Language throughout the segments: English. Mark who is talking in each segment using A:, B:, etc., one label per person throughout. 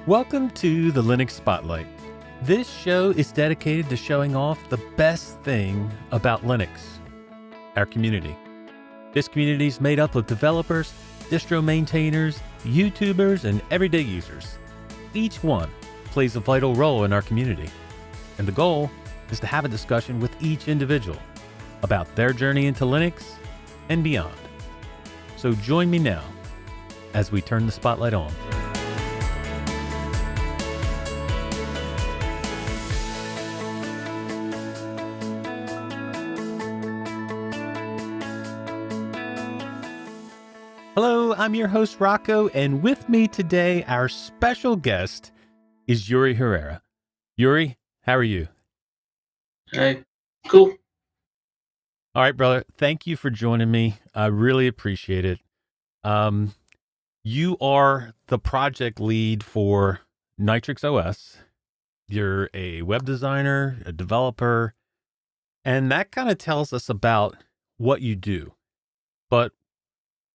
A: Welcome to the Linux Spotlight. This show is dedicated to showing off the best thing about Linux, our community. This community is made up of developers, distro maintainers, YouTubers, and everyday users. Each one plays a vital role in our community, and the goal is to have a discussion with each individual about their journey into Linux and beyond. So join me now as we turn the spotlight on. Hello, I'm your host, Rocco, and with me today, our special guest is Uri Herrera. Uri, how are you?
B: Hey, cool.
A: All right, brother. Thank you for joining me. I really appreciate it. You are the project lead for NitruxOS. You're a web designer, a developer, and that kind of tells us about what you do. But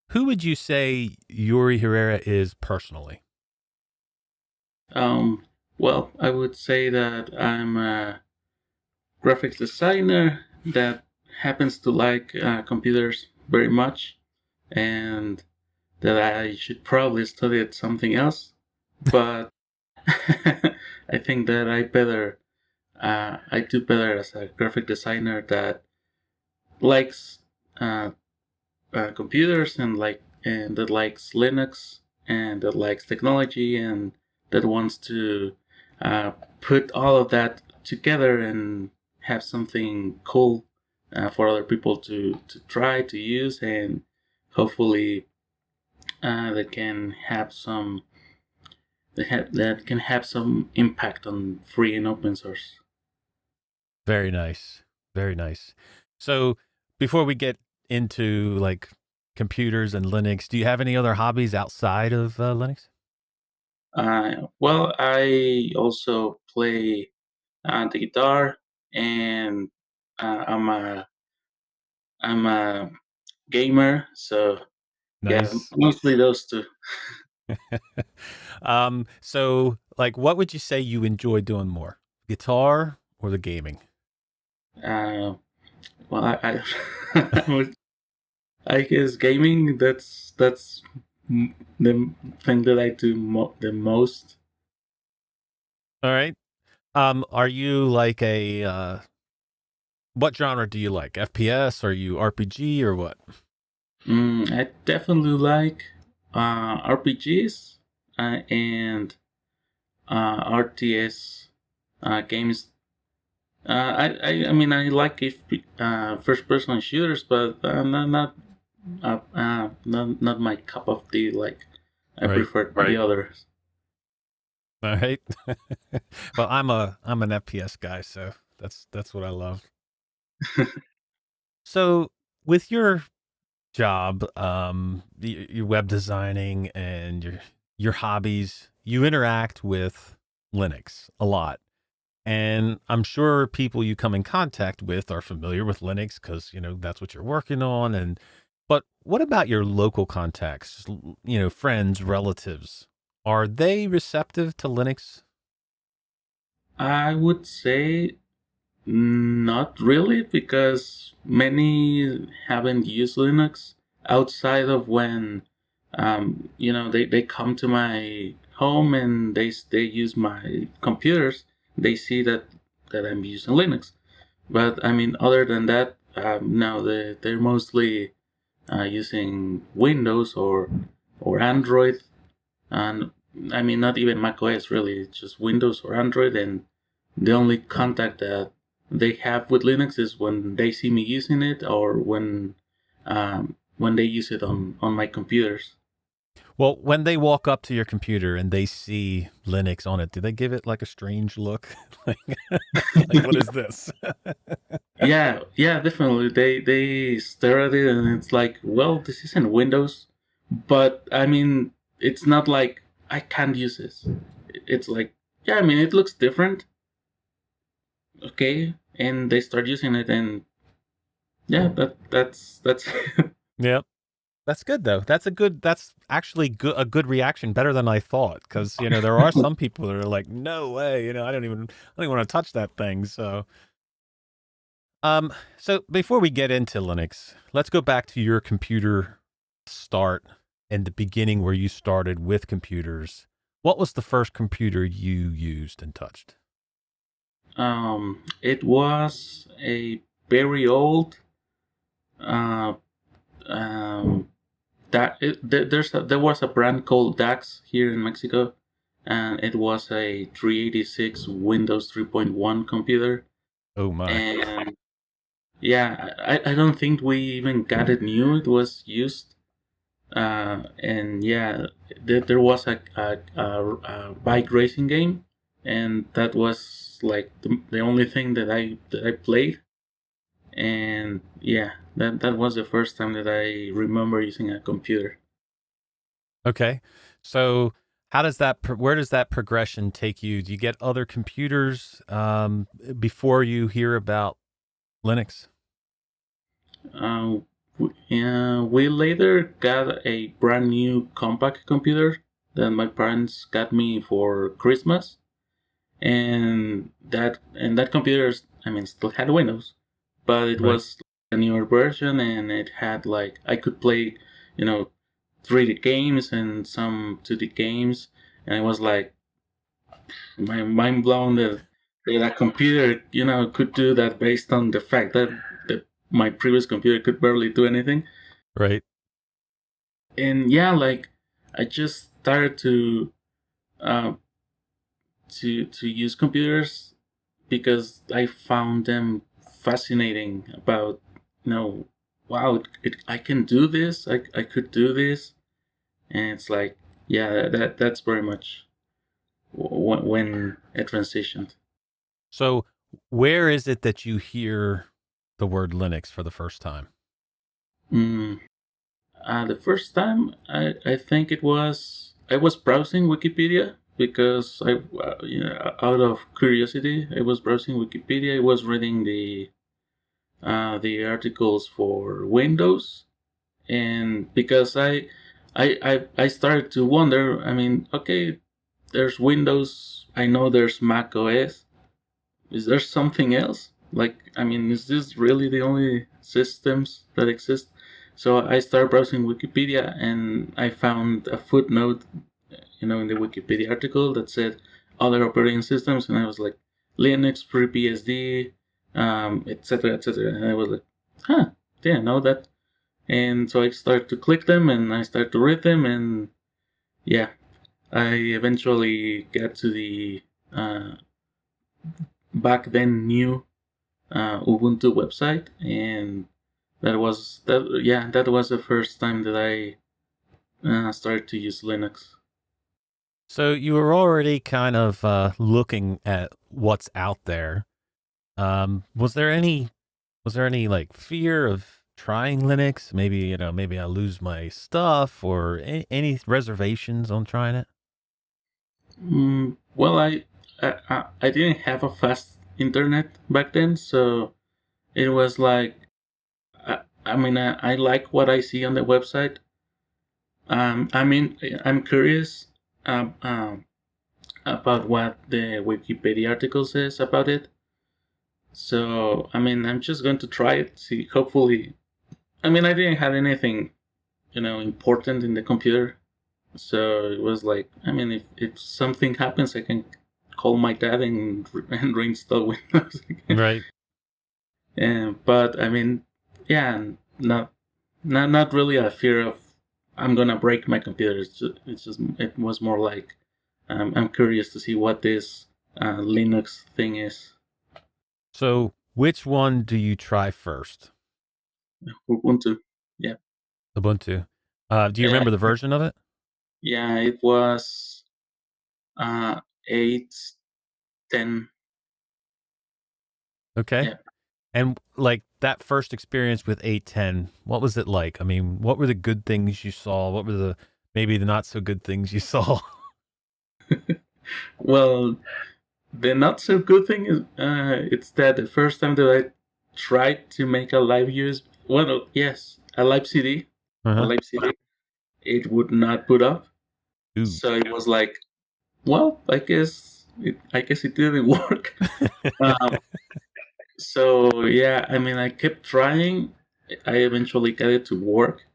A: who would you say Uri Herrera is personally?
B: Well, I would say that I'm a graphics designer that happens to like computers very much, and that I should probably study something else. But I think that I do better as a graphic designer that likes computers and that likes Linux and that likes technology and that wants to put all of that together and have something cool for other people to try to use, and hopefully that can have some that can have some impact on free and open source.
A: Very nice. Very nice. So before we get into like computers and Linux, do you have any other hobbies outside of Linux?
B: Well, I also play the guitar, and I'm a gamer, so yeah,
A: Nice.
B: mostly those two.
A: So like, what would you say you enjoy doing more, guitar or the gaming?
B: Uh, well, I guess gaming. That's the thing that I do the most.
A: All right. Are you like what genre do you like? FPS? Are you RPG or what?
B: I definitely like RPGs and RTS games. I mean, I like first person shooters, but not my cup of tea. Like I
A: Right.
B: prefer the others.
A: All right. Well, I'm an FPS guy, so that's what I love. So with your job, your web designing and your hobbies, you interact with Linux a lot. And I'm sure people you come in contact with are familiar with Linux because, that's what you're working on. But what about your local contacts, friends, relatives? Are they receptive to Linux?
B: I would say not really, because many haven't used Linux outside of when they come to my home and they use my computers. They see that I'm using Linux. But I mean, other than that, no, they're mostly using Windows or Android, and I mean, not even Mac OS really. It's just Windows or Android, and the only contact that they have with Linux is when they see me using it, or when they use it on my computers.
A: Well, when they walk up to your computer and they see Linux on it, do they give it like a strange look? like, like, what is this?
B: Yeah, definitely. They stare at it and it's like, well, this isn't Windows, but I mean, it's not like I can't use this. It's like, yeah, I mean, it looks different. Okay, and they start using it, and yeah, that's
A: Yep. That's good though. That's actually good. A good reaction, better than I thought. Because there are some people that are like, no way. I don't even want to touch that thing. So before we get into Linux, let's go back to your computer start and the beginning where you started with computers. What was the first computer you used and touched?
B: It was a very old. Uh, um, there was a brand called DAX here in Mexico, and it was a 386 Windows 3.1 computer.
A: Oh my.
B: And yeah, I don't think we even got it new. It was used. And yeah, there was a bike racing game, and that was like the only thing that I played. And yeah, that was the first time that I remember using a computer.
A: Okay. So where does that progression take you? Do you get other computers before you hear about Linux?
B: We later got a brand new compact computer that my parents got me for Christmas, and that computer, I mean, still had Windows, but it
A: Right.
B: was a newer version, and it had like I could play, you know, 3D games and some 2D games, and I was like, my mind blown that a computer, could do that based on the fact that my previous computer could barely do anything.
A: Right.
B: And yeah, like I just started uh, to use computers because I found them fascinating. About wow, I can do this. I could do this, and it's like yeah, that's very much when it transitioned.
A: So where is it that you hear the word Linux for the first time?
B: Mm. The first time, I think I was browsing Wikipedia because out of curiosity, I was browsing Wikipedia. I was reading the articles for Windows, and because I started to wonder. I mean, okay, there's Windows. I know there's Mac OS. Is there something else? Like, I mean, is this really the only systems that exist? So I started browsing Wikipedia, and I found a footnote, in the Wikipedia article that said other operating systems, and I was like, Linux, FreeBSD, etc., etc. And I was like, huh, didn't know that. And so I started to click them, and I started to read them, and yeah, I eventually got to the back then new Ubuntu website, and that was the first time that I started to use Linux.
A: So you were already kind of looking at what's out there. Was there any like fear of trying Linux? Maybe, maybe I lose my stuff or any reservations on trying it?
B: Well, I didn't have a fast internet back then, so it was like I mean I like what I see on the website. I mean I'm curious um, um, about what the Wikipedia article says about it. So I mean I'm just going to try it. See, hopefully. I mean I didn't have anything important in the computer. So it was like, I mean, if something happens, I can call my dad and reinstall Windows again.
A: Right.
B: But I mean, yeah, not really a fear of I'm gonna break my computer. It was more like I'm curious to see what this Linux thing is.
A: So which one do you try first?
B: Ubuntu. Yeah.
A: Ubuntu. Do you
B: Yeah,
A: remember the version of it?
B: yeah, it was 8.10.
A: Okay.
B: Yeah.
A: And like that first experience with 810, what was it like? I mean, what were the good things you saw? What were the maybe the not so good things you saw?
B: Well, the not so good thing is it's that the first time that I tried to make a live USB, well, yes, a live CD. a
A: Uh-huh.
B: live CD, it would not boot up.
A: Ooh.
B: So it was like, well, I guess it didn't work. Um, so yeah, I mean, I kept trying. I eventually got it to work,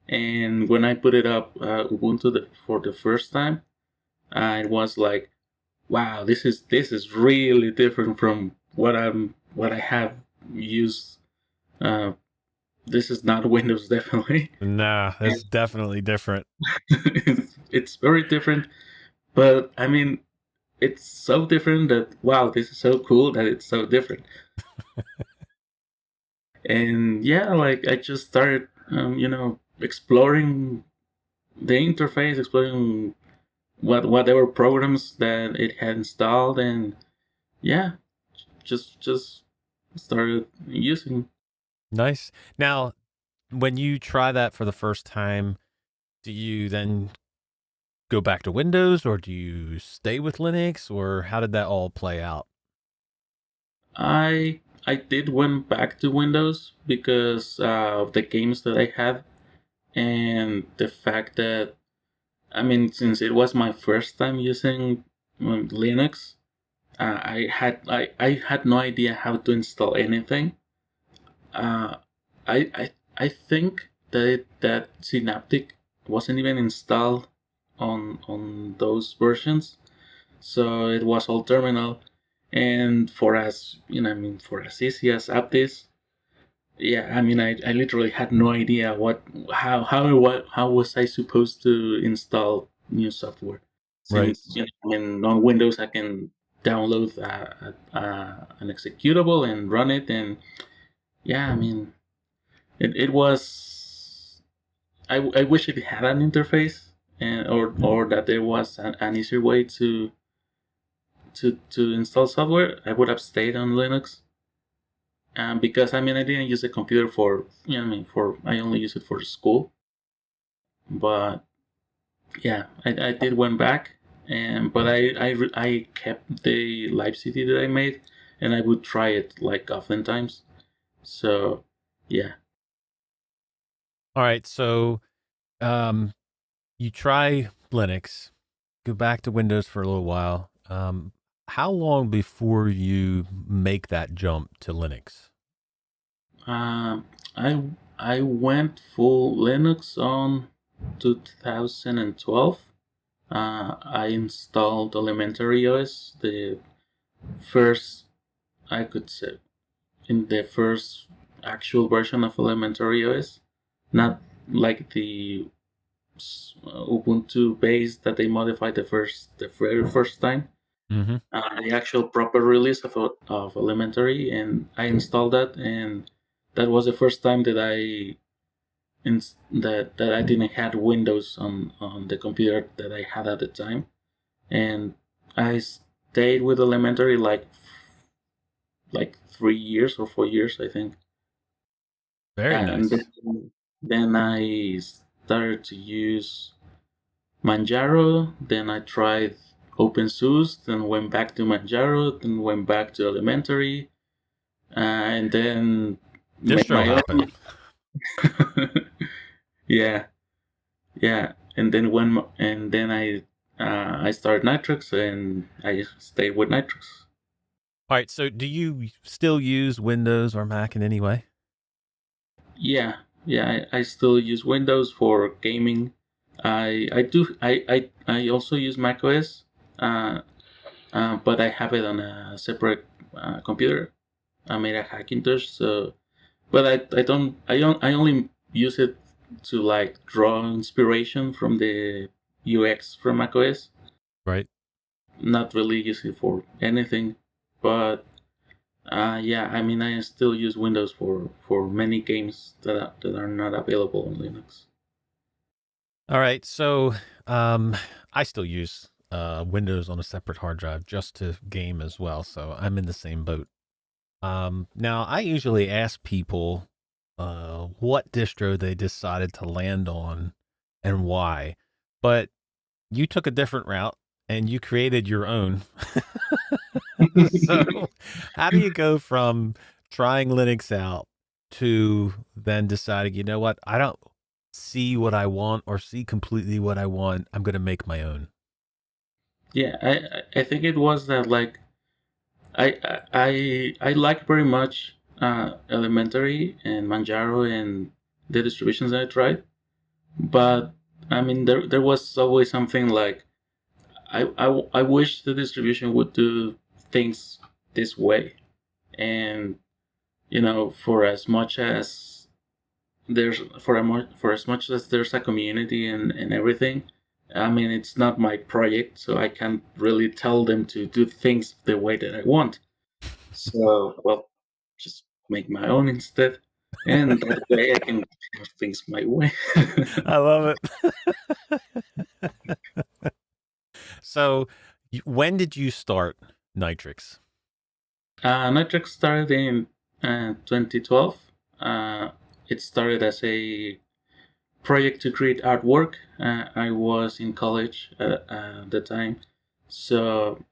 B: and when I put it up Ubuntu for the first time, it was like, wow, this is really different from what I have used. Uh, this is not Windows, definitely.
A: Nah,
B: And
A: that's definitely different.
B: it's very different, but I mean, it's so different that wow, this is so cool that it's so different. And yeah, like I just started, exploring the interface, exploring whatever programs that it had installed, and yeah, just started using.
A: Nice. Now, when you try that for the first time, do you then go back to Windows or do you stay with Linux or how did that all play out?
B: I did went back to Windows because of the games that I had and the fact that I mean, since it was my first time using Linux, I had no idea how to install anything. Uh, I think that Synaptic wasn't even installed on those versions, so it was all terminal. And for as I mean, for as easy as Aptis, yeah, I mean, I literally had no idea how was I supposed to install new software,
A: Right.
B: since I mean, on Windows I can download an executable and run it, and yeah, I mean, it was. I wish it had an interface, and or that there was an easier way to install software. I would have stayed on Linux. Because I mean, I didn't use the computer for I mean, I only use it for school. But yeah, I did went back, and but I kept the live CD that I made, and I would try it like oftentimes. So yeah.
A: All right. So, um, you try Linux, go back to Windows for a little while. How long before you make that jump to Linux?
B: Um, I I went full Linux on 2012. I installed Elementary OS, the first, I could say, in the first actual version of Elementary OS, not like the Ubuntu base that they modified the very first time.
A: Mm-hmm.
B: The actual proper release of Elementary, and I installed that, and that was the first time that that I didn't had Windows on the computer that I had at the time, and I stayed with Elementary like 3 years or 4 years, I think.
A: Very
B: And
A: nice.
B: then I started to use Manjaro. Then I tried OpenSUSE. Then went back to Manjaro. Then went back to Elementary, and then made
A: Distro
B: my
A: hopping.
B: own. Yeah, yeah. And then I started Nitrux, and I stayed with Nitrux.
A: All right. So, do you still use Windows or Mac in any way?
B: Yeah, yeah. I still use Windows for gaming. I do. I also use macOS, but I have it on a separate computer. I made a Hackintosh, so but I only use it to like draw inspiration from the UX from macOS.
A: Right.
B: Not really use it for anything, but yeah, I mean, I still use Windows for many games that are not available on Linux.
A: All right. So, um, I still use Windows on a separate hard drive just to game as well. So I'm in the same boat. Now I usually ask people what distro they decided to land on and why, but you took a different route and you created your own. So, how do you go from trying Linux out to then deciding, you know what, I don't. see what I want or see completely what I want. I'm going to make my own.
B: Yeah, I think it was that like I like very much Elementary and Manjaro and the distributions that I tried, but I mean there was always something like I wish the distribution would do things this way, and for as much as for as much as there's a community and everything, I mean it's not my project, so I can't really tell them to do things the way that I want. So well, just make my own instead, and that way I can have things my way.
A: I love it. So, when did you start Nitrux?
B: Nitrux started in 2012. It started as a project to create artwork. I was in college at the time, so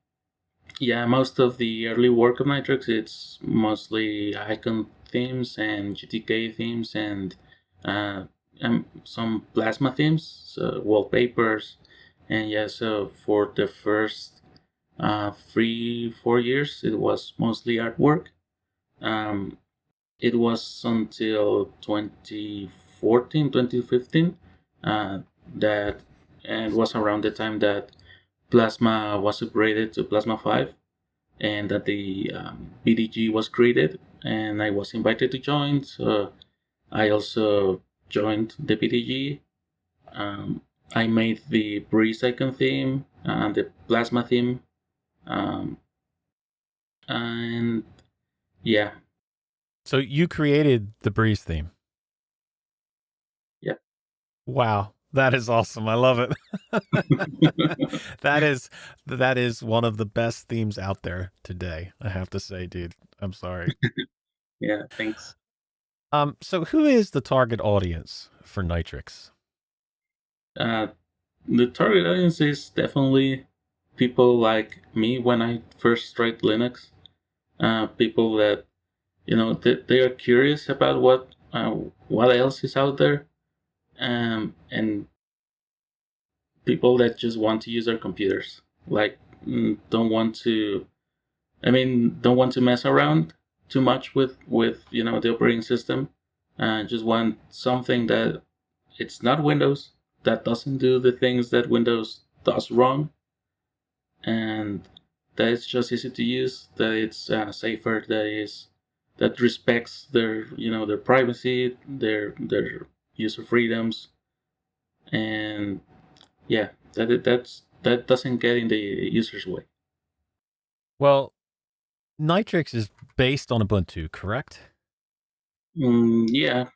B: yeah, most of the early work of Nitrux, it's mostly icon themes and GTK themes and some plasma themes, so wallpapers, and yeah. So for the first 3-4 years, it was mostly artwork. Um, it was until 2014, 2015 that, and it was around the time that Plasma was upgraded to Plasma 5 and that the BDG was created, and I was invited to join, so I also joined the BDG. I made the Breeze icon theme and the Plasma theme, um, and yeah.
A: So you created the Breeze theme.
B: Yeah.
A: Wow, that is awesome. I love it. that is one of the best themes out there today, I have to say, dude. I'm sorry.
B: Yeah, thanks.
A: So who is the target audience for Nitrux?
B: The target audience is definitely people like me when I first tried Linux. People that they are curious about what else is out there, and people that just want to use their computers, like don't want to. I mean, don't want to mess around too much with the operating system. Just want something that it's not Windows, that doesn't do the things that Windows does wrong, and that it's just easy to use, that it's safer, that respects their privacy, their user freedoms, and yeah, that doesn't get in the user's way.
A: Well, Nitrux is based on Ubuntu, correct?
B: Yeah.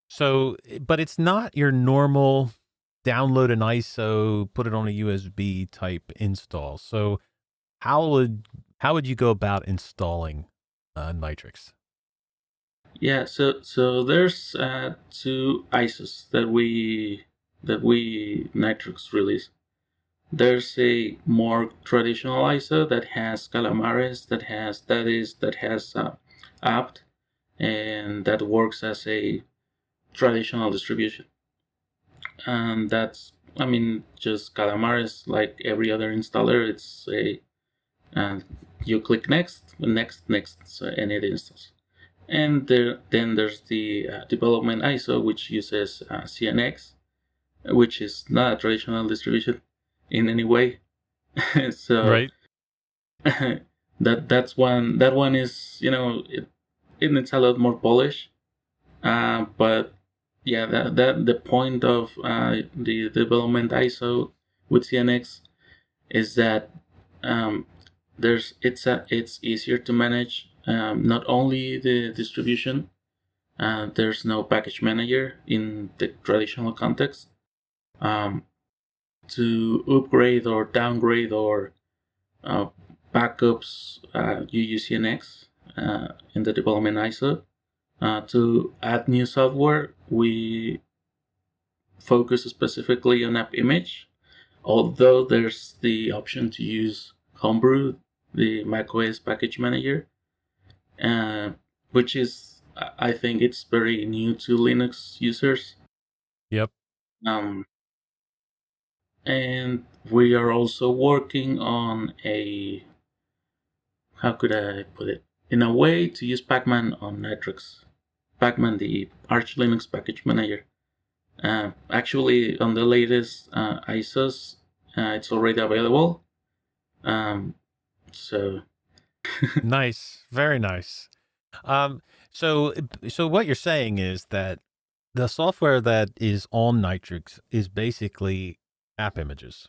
A: So, but it's not your normal download an ISO, put it on a USB type install. So, how would you go about installing Nitrux?
B: Yeah, so there's two ISOs that we Nitrux release. There's a more traditional ISO that has Calamares, that has apt, and that works as a traditional distribution. And that's, I mean, just Calamares like every other installer. It's a you click next, next, and it installs. And then there's the development ISO, which uses CNX, which is not a traditional distribution in any way. So
A: Right.
B: that one is it's a lot more polished. But yeah, that the point of the development ISO with CNX is that um, it's easier to manage. Not only the distribution, there's no package manager in the traditional context. To upgrade or downgrade or backups, you use CNX in the development ISO. To add new software, we focus specifically on app image, although there's the option to use Homebrew, the macOS package manager, which is, I think it's very new to Linux users.
A: Yep.
B: Um, and we are also working on a, how could I put it, in a way to use Pacman on Nitrux. Pacman, the Arch Linux package manager. Actually, on the latest ISOs, it's already available. Um, so
A: Nice. Very nice. Um, so, so what you're saying is that the software that is on Nitrux is basically app images.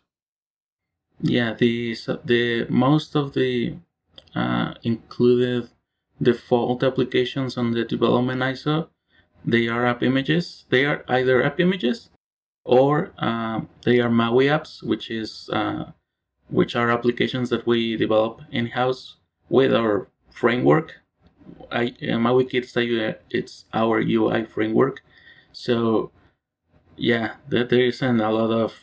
B: yeah, the most of the included default applications on the development ISO, they are app images. They are either app images or they are MAUI apps, which are applications that we develop in-house with our framework. MAUI Kit, it's our UI framework. So yeah, there isn't a lot of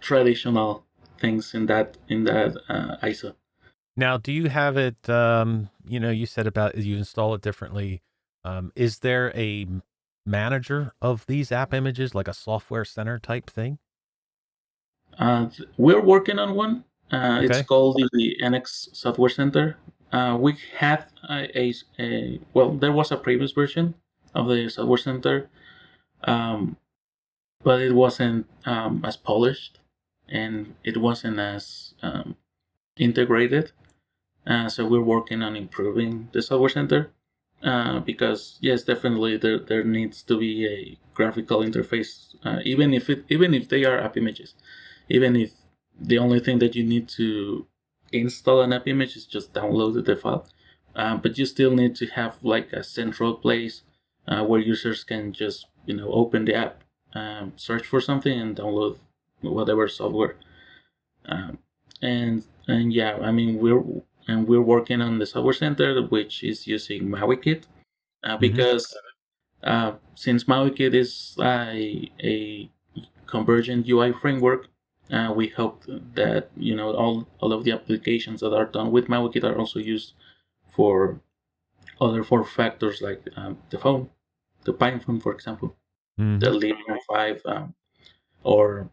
B: traditional things in that ISO.
A: Now, do you have it? You said about you install it differently. Is there a manager of these app images, like a software center type thing?
B: We're working on one. It's
A: Okay.
B: called the NX Software Center. We had well, there was a previous version of the Software Center, um, but it wasn't as polished and it wasn't as integrated. So we're working on improving the Software Center because yes, definitely there needs to be a graphical interface, even if they are app images, even if the only thing that you need to install an app image is just download the file, but you still need to have like a central place where users can just open the app, search for something, and download whatever software. Um, and yeah, I mean we're working on the software center, which is using MauiKit,
A: Mm-hmm.
B: because since MauiKit is a convergent UI framework, we hope that all of the applications that are done with MauiKit are also used for other form factors like the phone, the Pine phone, for example, the
A: Mm-hmm.
B: Librem 5, or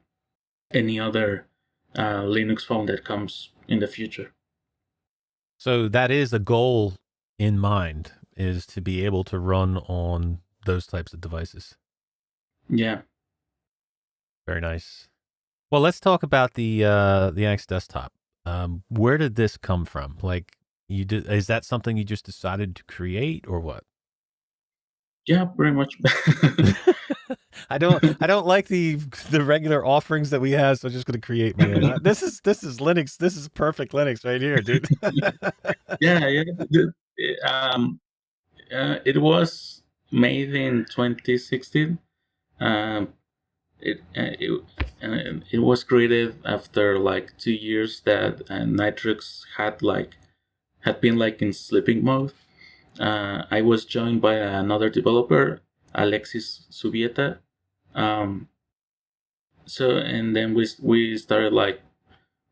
B: any other Linux phone that comes in the future.
A: So that is a goal in mind, is to be able to run on those types of devices.
B: Yeah.
A: Very nice. Well, let's talk about the X desktop. Where did this come from? Like, is that something you just decided to create, or what?
B: Yeah, pretty much.
A: I don't like the regular offerings that we have, so I'm just going to create my own. This is Linux. This is perfect Linux right here, dude.
B: Yeah, yeah. It was made in 2016. Um, it was created after like 2 years that Nitrux had been like in sleeping mode. I was joined by another developer, Alexis Subieta. Um, and then we started like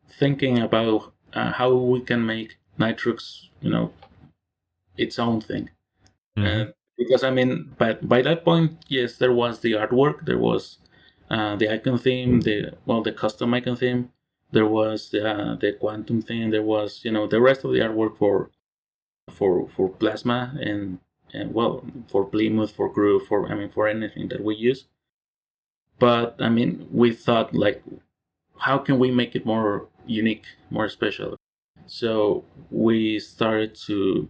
B: thinking about how we can make Nitrux, its own thing.
A: Hmm.
B: Because I mean, but by that point, yes, there was the artwork, there was the icon theme, the custom icon theme, there was the quantum theme, there was the rest of the artwork for Plasma and well for Plymouth, for Groove, for anything that we use. But I mean, we thought like, how can we make it more unique, more special? So we started to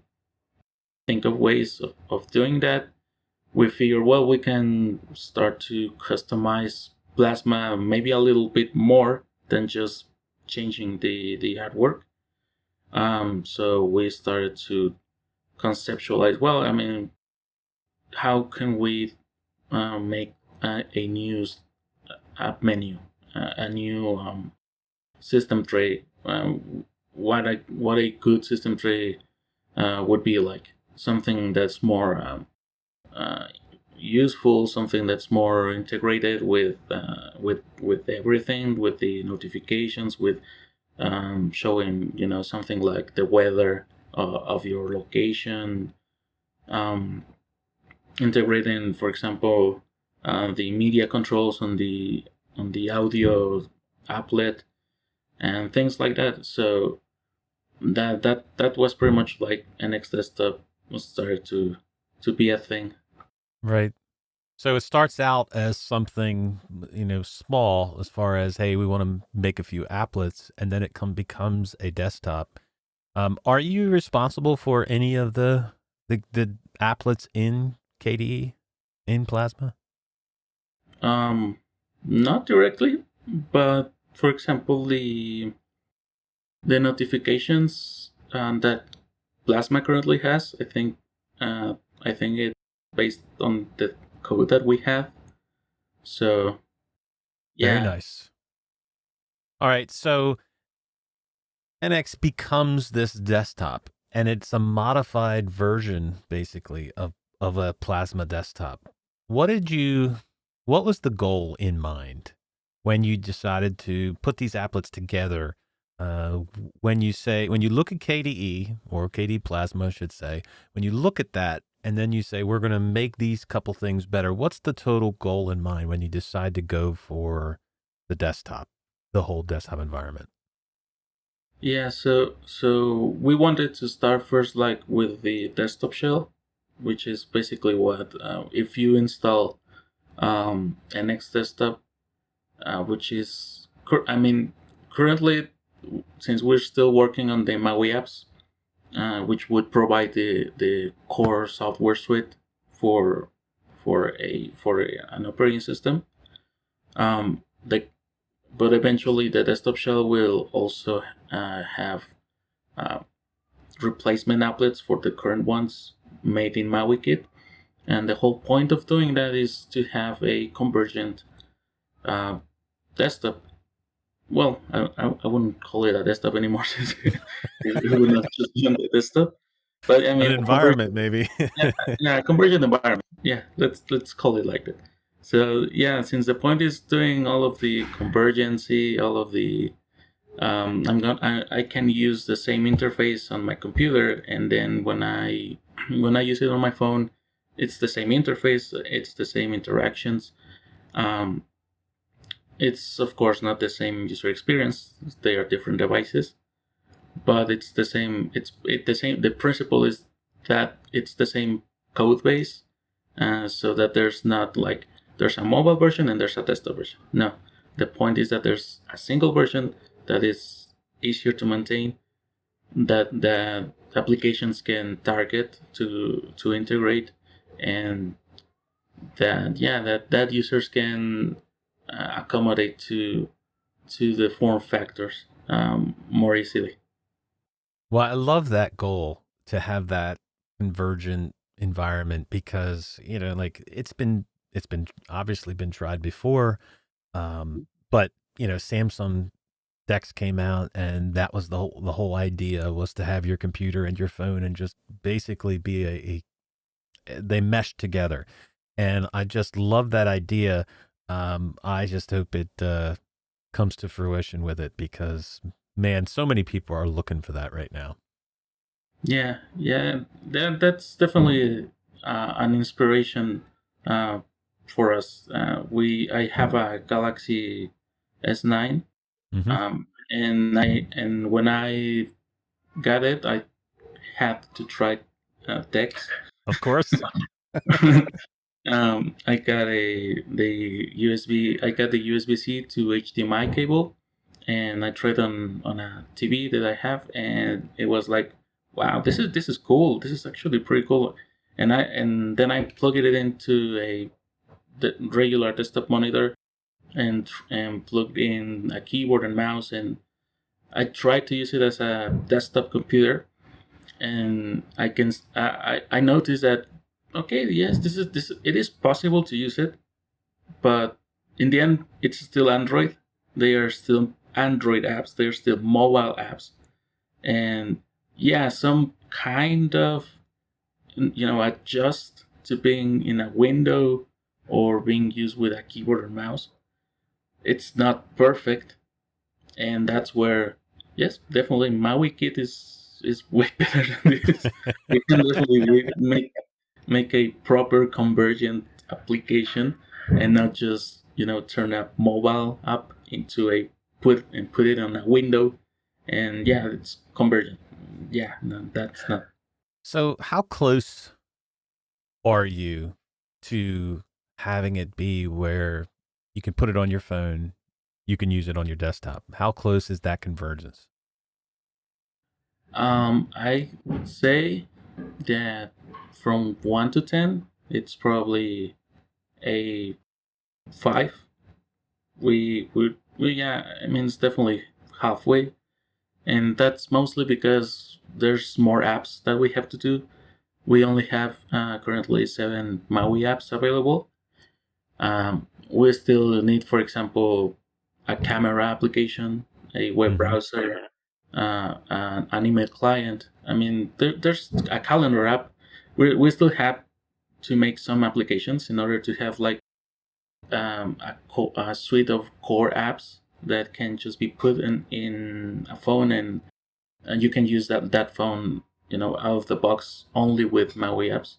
B: think of ways of doing that. We figured, well, we can start to customize Plasma maybe a little bit more than just changing the artwork. So we started to conceptualize, well, I mean, how can we make a new app menu, a new system tray? What a good system tray would be like. Something that's more uh, useful, something that's more integrated with everything, with the notifications, with showing something like the weather of your location, um, integrating, for example, the media controls on the audio applet and things like that. So that was pretty much like NX Desktop was started to be a thing.
A: Right. So it starts out as something, small as far as, hey, we want to make a few applets, and then it becomes a desktop. Are you responsible for any of the applets in KDE, in Plasma?
B: Not directly, but for example, the notifications that Plasma currently has, I think it's based on the code that we have. So,
A: Very
B: yeah.
A: nice. All right, so NX becomes this desktop, and it's a modified version, basically, of a Plasma desktop. What was the goal in mind when you decided to put these applets together? When you look at KDE, or KDE Plasma, I should say, when you look at that, and then you say, we're going to make these couple things better, what's the total goal in mind when you decide to go for the desktop, the whole desktop environment?
B: Yeah, so we wanted to start first like with the desktop shell, which is basically what if you install NX Desktop, which is currently, since we're still working on the MAUI apps, which would provide the core software suite for an operating system. The But eventually the desktop shell will also have replacement applets for the current ones made in MauiKit. And the whole point of doing that is to have a convergent desktop. Well, I wouldn't call it a desktop anymore since it would not just be on the desktop. But I mean,
A: An environment, maybe.
B: yeah, convergent environment. Yeah, let's call it like that. So yeah, since the point is doing all of the convergency, all of the I can use the same interface on my computer, and then when I use it on my phone, it's the same interface, it's the same interactions. It's of course not the same user experience; they are different devices, but it's the same. The same. The principle is that it's the same code base, so that there's not like there's a mobile version and there's a desktop version. No, the point is that there's a single version that is easier to maintain, that the applications can target to integrate, and that users can accommodate to the form factors more easily.
A: Well, I love that goal to have that convergent environment because, like it's been obviously been tried before. But Samsung Dex came out, and that was the whole idea, was to have your computer and your phone and just basically be they meshed together. And I just love that idea. I just hope it comes to fruition with it because, man, so many people are looking for that right now.
B: Yeah, that's definitely an inspiration for us. I have a Galaxy S9,
A: Mm-hmm.
B: and when I got it, I had to try Dex.
A: Of course.
B: I got the USB-C to HDMI cable, and I tried on a TV that I have, and it was like, wow, this is cool. This is actually pretty cool. And then I plugged it into the regular desktop monitor, and plugged in a keyboard and mouse, and I tried to use it as a desktop computer, and I noticed that, okay, yes, it is possible to use it, but in the end it's still Android. They are still Android apps, they're still mobile apps, and yeah, some kind of adjust to being in a window or being used with a keyboard or mouse. It's not perfect, and that's where, yes, definitely MauiKit is way better than this. We can definitely make a proper convergent application. and not just turn a mobile app into a put it on a window, and yeah, it's convergent. Yeah, no, that's not.
A: So how close are you to having it be where you can put it on your phone, you can use it on your desktop? How close is that convergence?
B: I would say that from 1 to 10, it's probably a 5. We yeah, I mean, it's definitely halfway, and that's mostly because there's more apps that we have to do. We only have currently 7 Maui apps available. We still need, for example, a camera application, a web browser, an email client. I mean, there's a calendar app. We still have to make some applications in order to have like a suite of core apps that can just be put in a phone, and you can use that phone out of the box only with Maui apps.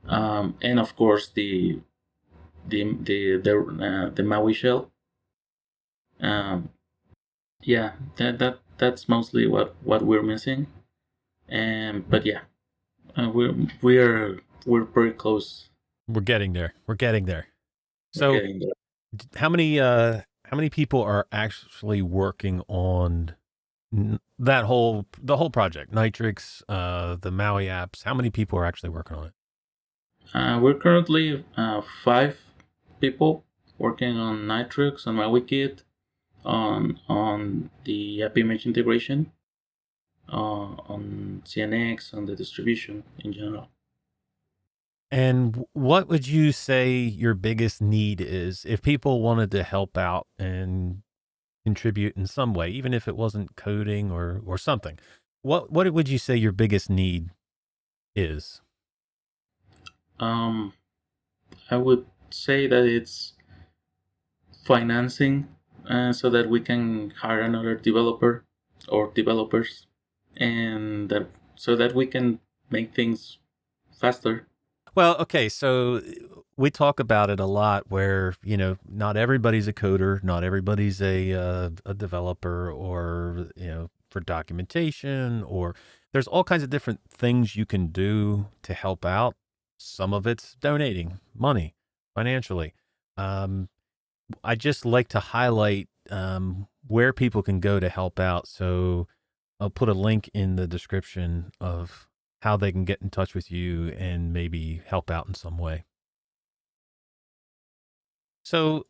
B: And of course the Maui shell. Um, yeah, that's mostly what we're missing. And but yeah, we're pretty close.
A: We're getting there. We're getting there.
B: We're
A: So
B: getting there.
A: how many people are actually working on the whole project, Nitrux, the Maui apps? How many people are actually working on it?
B: We're currently 5 people working on Nitrux, on MauiKit, on the app image integration, on CNX, on the distribution in general.
A: And what would you say your biggest need is if people wanted to help out and contribute in some way, even if it wasn't coding or something? What would you say your biggest need is?
B: Um, I would say that it's financing, so that we can hire another developer or developers, and that so that we can make things faster.
A: Well, okay, so we talk about it a lot where, not everybody's a coder, not everybody's a developer or, for documentation, or there's all kinds of different things you can do to help out. Some of it's donating money financially. Um, I just like to highlight where people can go to help out. So I'll put a link in the description of how they can get in touch with you and maybe help out in some way. So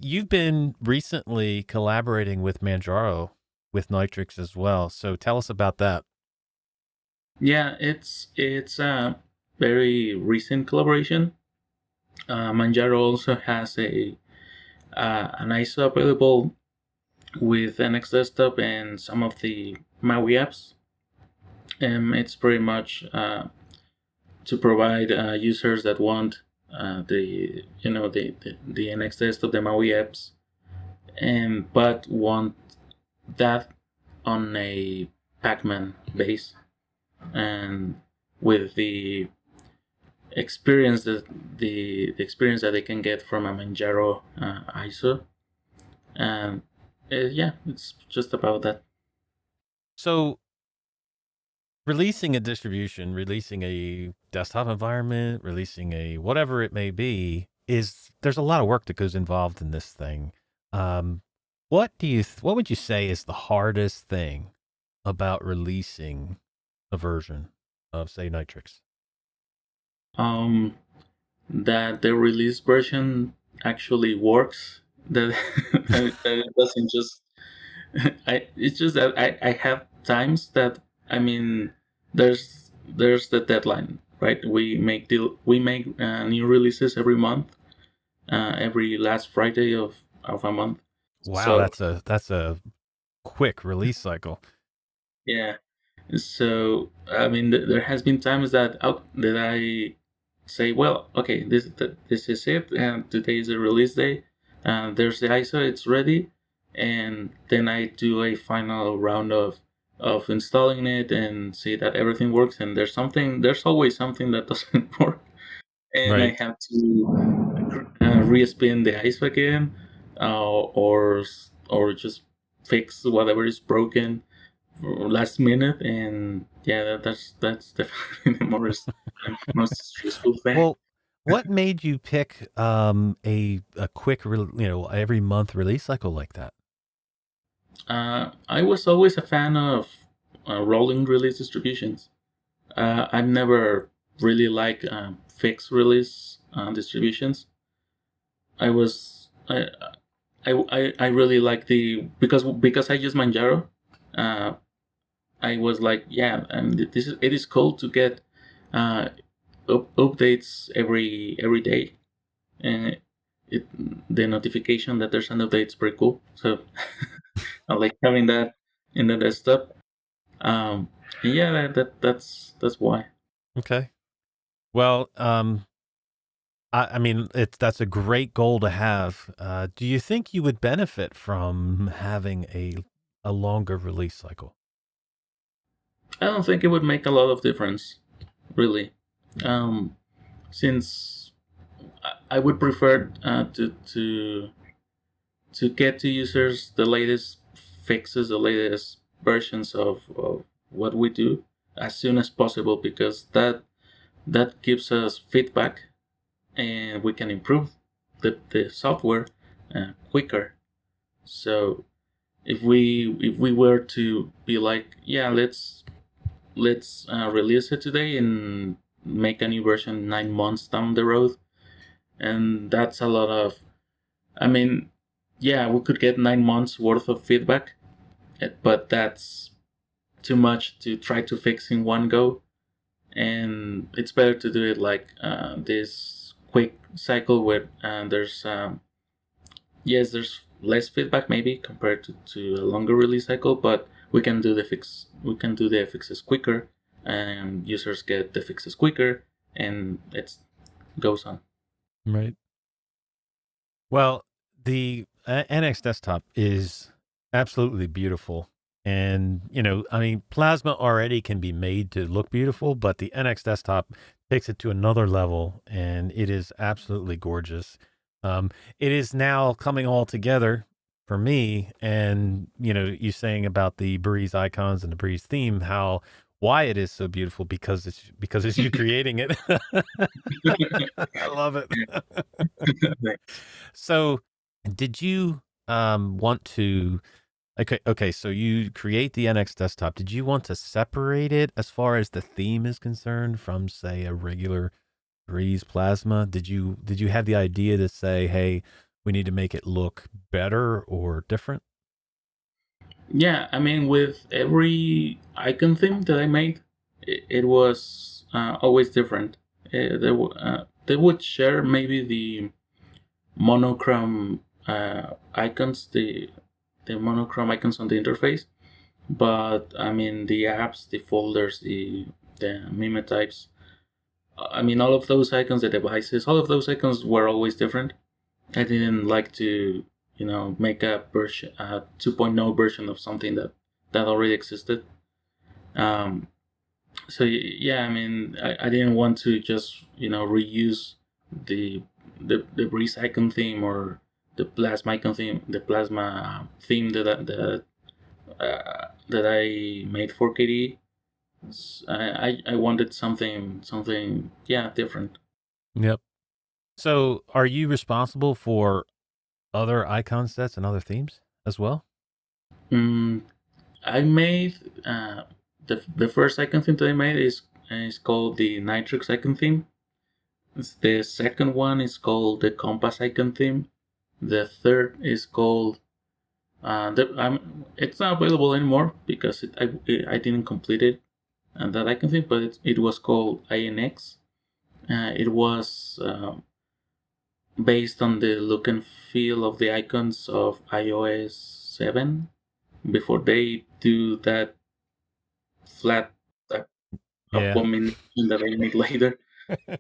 A: you've been recently collaborating with Manjaro with Nitrux as well. So tell us about that.
B: Yeah, it's a very recent collaboration. Manjaro also has an ISO available with NX Desktop and some of the Maui apps. It's pretty much to provide users that want the the NX Desktop, the Maui apps, and but want that on a Pacman base, and with the experience that the experience that they can get from a Manjaro ISO. And yeah, it's just about that.
A: So releasing a distribution, releasing a desktop environment, releasing a whatever it may be, there's a lot of work that goes involved in this thing. What would you say is the hardest thing about releasing a version of, say, Nitrux?
B: um that the release version actually works, that that it doesn't just it's just that I have times that, I mean, there's the deadline, right? We make new releases every month, every last Friday of a month.
A: Wow,
B: So
A: that's a quick release cycle.
B: yeah, so I mean, there has been times that I say, well, okay, this is it, and today is the release day, and there's the ISO, it's ready, and then I do a final round of installing it and see that everything works, and there's always something that doesn't work, and I
A: Right.
B: have to re-spin the ice again, or just fix whatever is broken last minute, and yeah, that's definitely the most stressful thing.
A: Well, what made you pick a quick every month release cycle like that?
B: I was always a fan of rolling release distributions. I've never really liked fixed release distributions. I was I really like the because I use Manjaro. Uh, I was like, yeah, and it is cool to get uh, updates every day, and it the notification that there's an update is pretty cool. So I like having that in the desktop. Um, yeah, that's why.
A: Okay. Well, I mean, that's a great goal to have. Do you think you would benefit from having a longer release cycle?
B: I don't think it would make a lot of difference, really, um, since I would prefer to get to users the latest fixes, the latest versions of what we do as soon as possible, because that gives us feedback and we can improve the software quicker. So if we were to be like, yeah, let's release it today and make a new version 9 months down the road, and that's a lot of, I mean, yeah, we could get 9 months worth of feedback, but that's too much to try to fix in one go, and it's better to do it like this quick cycle where there's yes, there's less feedback maybe compared to a longer release cycle, but we can do the fixes quicker, and users get the fixes quicker, and it goes on.
A: Right. Well, the NX desktop is absolutely beautiful. And, I mean, Plasma already can be made to look beautiful, but the NX desktop takes it to another level, and it is absolutely gorgeous. Um, it is now coming all together for me. And, you saying about the Breeze icons and the Breeze theme, why it is so beautiful because it's you creating it. I love it. So, did you want to? Okay. So you create the NX desktop. Did you want to separate it as far as the theme is concerned from, say, a regular Breeze Plasma? Did you have the idea to say, hey, we need to make it look better or different?
B: Yeah, I mean, with every icon theme that I made, it was always different. They would share maybe the monochrome icons, the monochrome icons on the interface, but I mean the apps, the folders, the meme types. I mean, all of those icons, the devices, all of those icons were always different. I didn't like to, make a 2.0 version of something that already existed. Um, so yeah, I mean, I didn't want to just reuse the the Breeze icon theme or the Plasma icon theme, the Plasma theme that I made for KDE. I wanted something yeah, different.
A: Yep. So, are you responsible for other icon sets and other themes as well?
B: Mm, I made the first icon theme that I made is called the Nitrux icon theme. The second one is called the Compass icon theme. The third is called it's not available anymore because I didn't complete it, and that icon theme, but it was called INX. It was based on the look and feel of the icons of iOS 7 before they do that flat
A: Yeah.
B: abomination that I made later.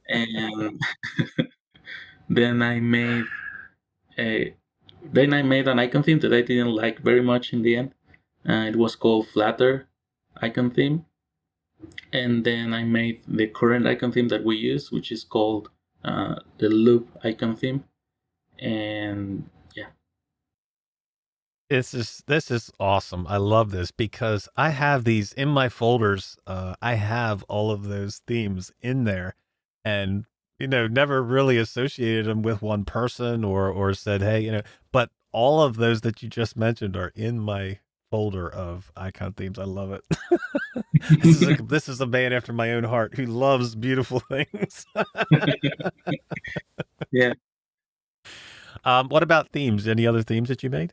B: And then I made a then I made an icon theme that I didn't like very much in the end. It was called Flatter icon theme. And then I made the current icon theme that we use, which is called the loop icon theme, and yeah.
A: This is awesome. I love this because I have these in my folders. I have all of those themes in there, and never really associated them with one person or said, hey, but all of those that you just mentioned are in my folder of icon themes. I love it. This is a man after my own heart who loves beautiful things.
B: Yeah.
A: What about themes? Any other themes that you made?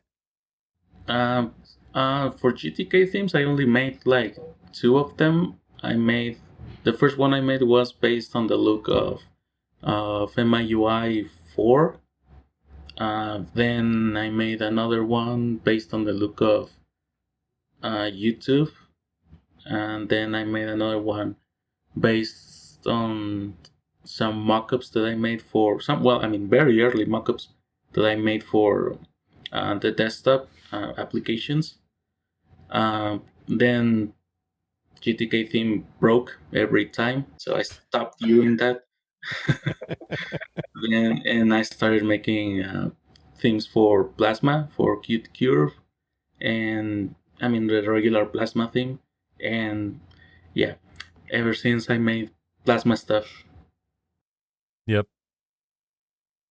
B: For GTK themes, I only made like 2 of them. The first one I made was based on the look of MIUI 4. Then I made another one based on the look of YouTube, and then I made another one based on some mockups that I made for very early mockups that I made for the desktop applications. Then GTK theme broke every time, so I stopped doing that. And I started making themes for Plasma, for Qt Curve, and the regular Plasma theme. And yeah, ever since I made Plasma stuff.
A: Yep.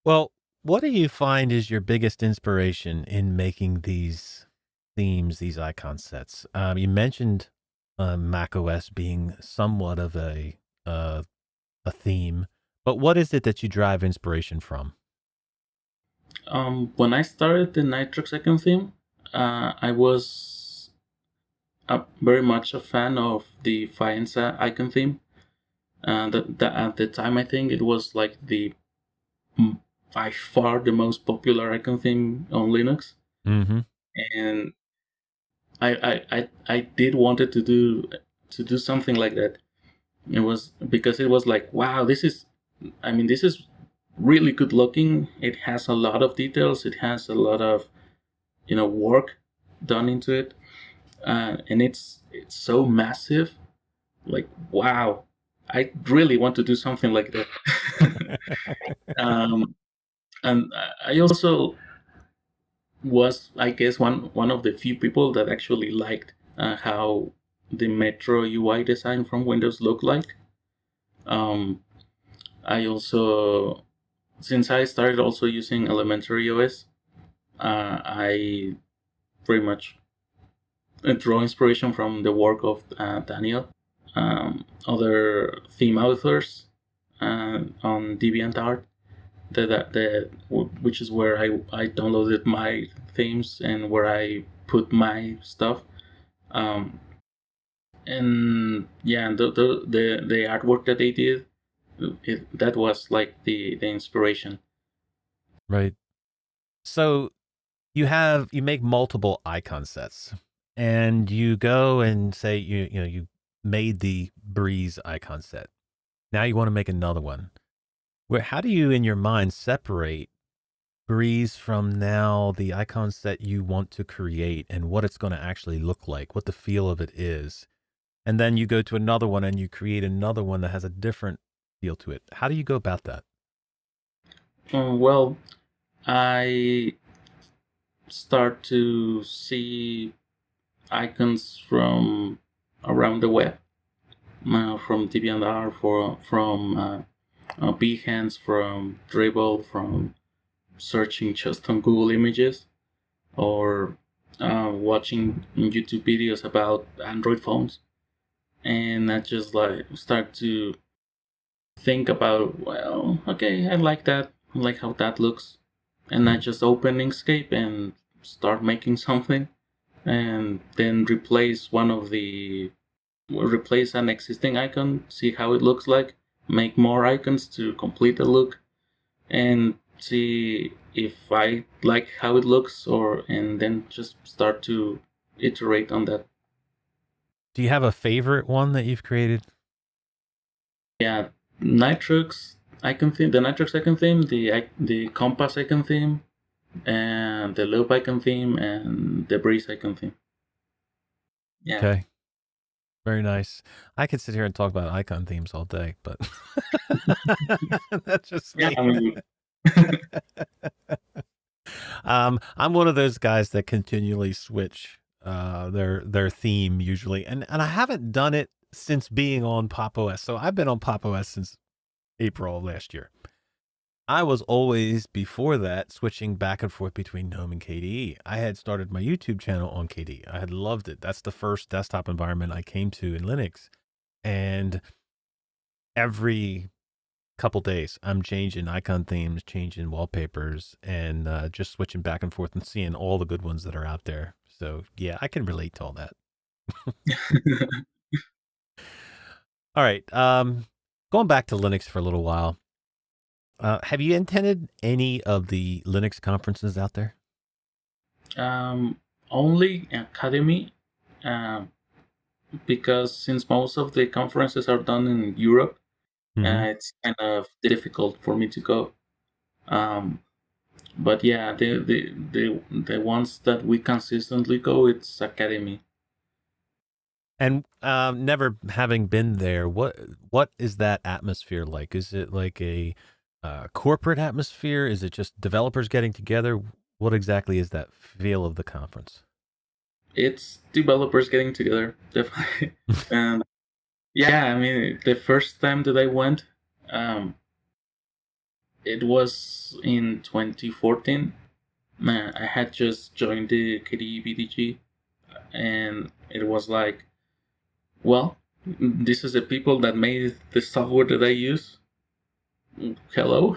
A: Well, what do you find is your biggest inspiration in making these themes, these icon sets? You mentioned macOS being somewhat of a theme, but what is it that you drive inspiration from?
B: When I started the NitruxOS theme, I was very much a fan of the Faenza icon theme. At the time, I think it was like by far the most popular icon theme on Linux.
A: Mm-hmm.
B: And I did wanted to do something like that. It was because it was like, wow, this is really good looking. It has a lot of details. It has a lot of work done into it, and it's so massive. Like, wow, I really want to do something like that. um, and I also was, I guess, one of the few people that actually liked how the Metro UI design from Windows looked like. Um, I also, since I started also using Elementary OS, I pretty much draw inspiration from the work of Daniel, other theme authors on DeviantArt, which is where I downloaded my themes and where I put my stuff. And yeah, the artwork that they did, that was like the inspiration.
A: Right. So you make multiple icon sets, and you go and say you made the Breeze icon set. Now you want to make another one. How do you in your mind separate Breeze from now the icon set you want to create and what it's going to actually look like, what the feel of it is? And then you go to another one and you create another one that has a different feel to it. How do you go about that?
B: Well, I start to see icons from around the web, from DeviantArt, from Behance, from Dribble, from searching just on Google Images, or watching YouTube videos about Android phones, and I just like start to think about, well, okay, I like that, I like how that looks, and I just open Inkscape and start making something, and then replace an existing icon, see how it looks like, make more icons to complete the look, and see if I like how it looks, and then just start to iterate on that.
A: Do you have a favorite one that you've created?
B: Yeah, Nitrux icon theme, the Nitrux icon theme, the Compass icon theme, and the Loop icon theme, and the Breeze icon theme. Yeah.
A: Okay. Very nice. I could sit here and talk about icon themes all day, but that's just
B: Yeah,
A: me.
B: I mean,
A: I'm one of those guys that continually switch their theme usually, and I haven't done it since being on Pop OS. So I've been on Pop OS since April of last year. I was always, before that, switching back and forth between GNOME and KDE. I had started my YouTube channel on KDE. I had loved it. That's the first desktop environment I came to in Linux. And every couple days, I'm changing icon themes, changing wallpapers, and just switching back and forth and seeing all the good ones that are out there. So, yeah, I can relate to all that. All right. Going back to Linux for a little while. Have you attended any of the Linux conferences out there?
B: only Academy, um, because since most of the conferences are done in Europe,
A: Mm-hmm.
B: it's kind of difficult for me to go. Um, but yeah, the ones that we consistently go, it's Academy.
A: And never having been there, what is that atmosphere like? Is it like a corporate atmosphere? Is it just developers getting together? What exactly is that feel of the conference?
B: It's developers getting together, definitely. And yeah, I mean, the first time that I went, um, it was in 2014. Man, I had just joined the KDE BDG, and it was like, well, this is the people that made the software that I use. Hello.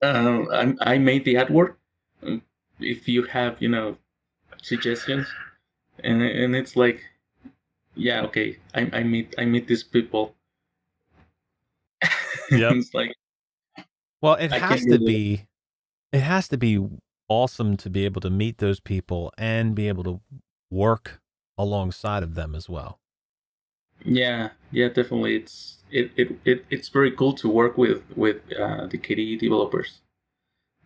B: I made the artwork. If you have, suggestions, and it's like, yeah, okay, I meet these people.
A: Yep.
B: It's like
A: Well,
B: I can't really.
A: it has to be awesome to be able to meet those people and be able to work alongside of them as well.
B: Yeah, yeah, definitely. It's very cool to work with the KDE developers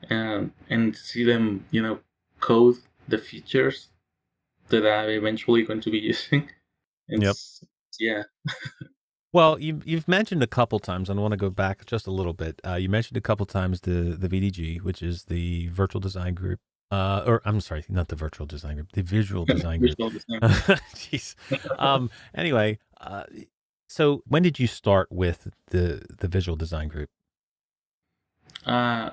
B: and see them, code the features that I'm eventually going to be using.
A: Yep.
B: It's yeah.
A: Well, you've mentioned a couple times, and I want to go back just a little bit. You mentioned a couple times the VDG, which is the Virtual Design Group, or I'm sorry, not the Virtual Design Group, the Visual Design Group.
B: Visual design.
A: Jeez. Anyway, so when did you start with the Visual Design Group?
B: Uh,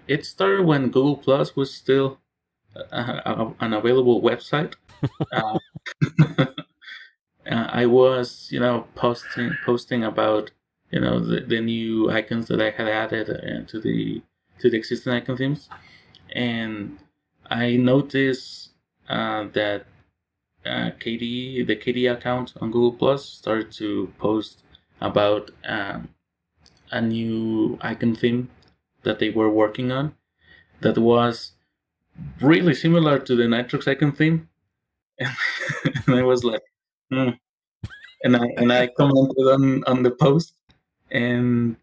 B: it started when Google Plus was still an available website. Uh, I was, posting about, the new icons that I had added to the existing icon themes, and I noticed that the KDE account on Google Plus started to post about a new icon theme that they were working on that was really similar to the Nitrux icon theme, and I was like, hmm. And I commented on the post, and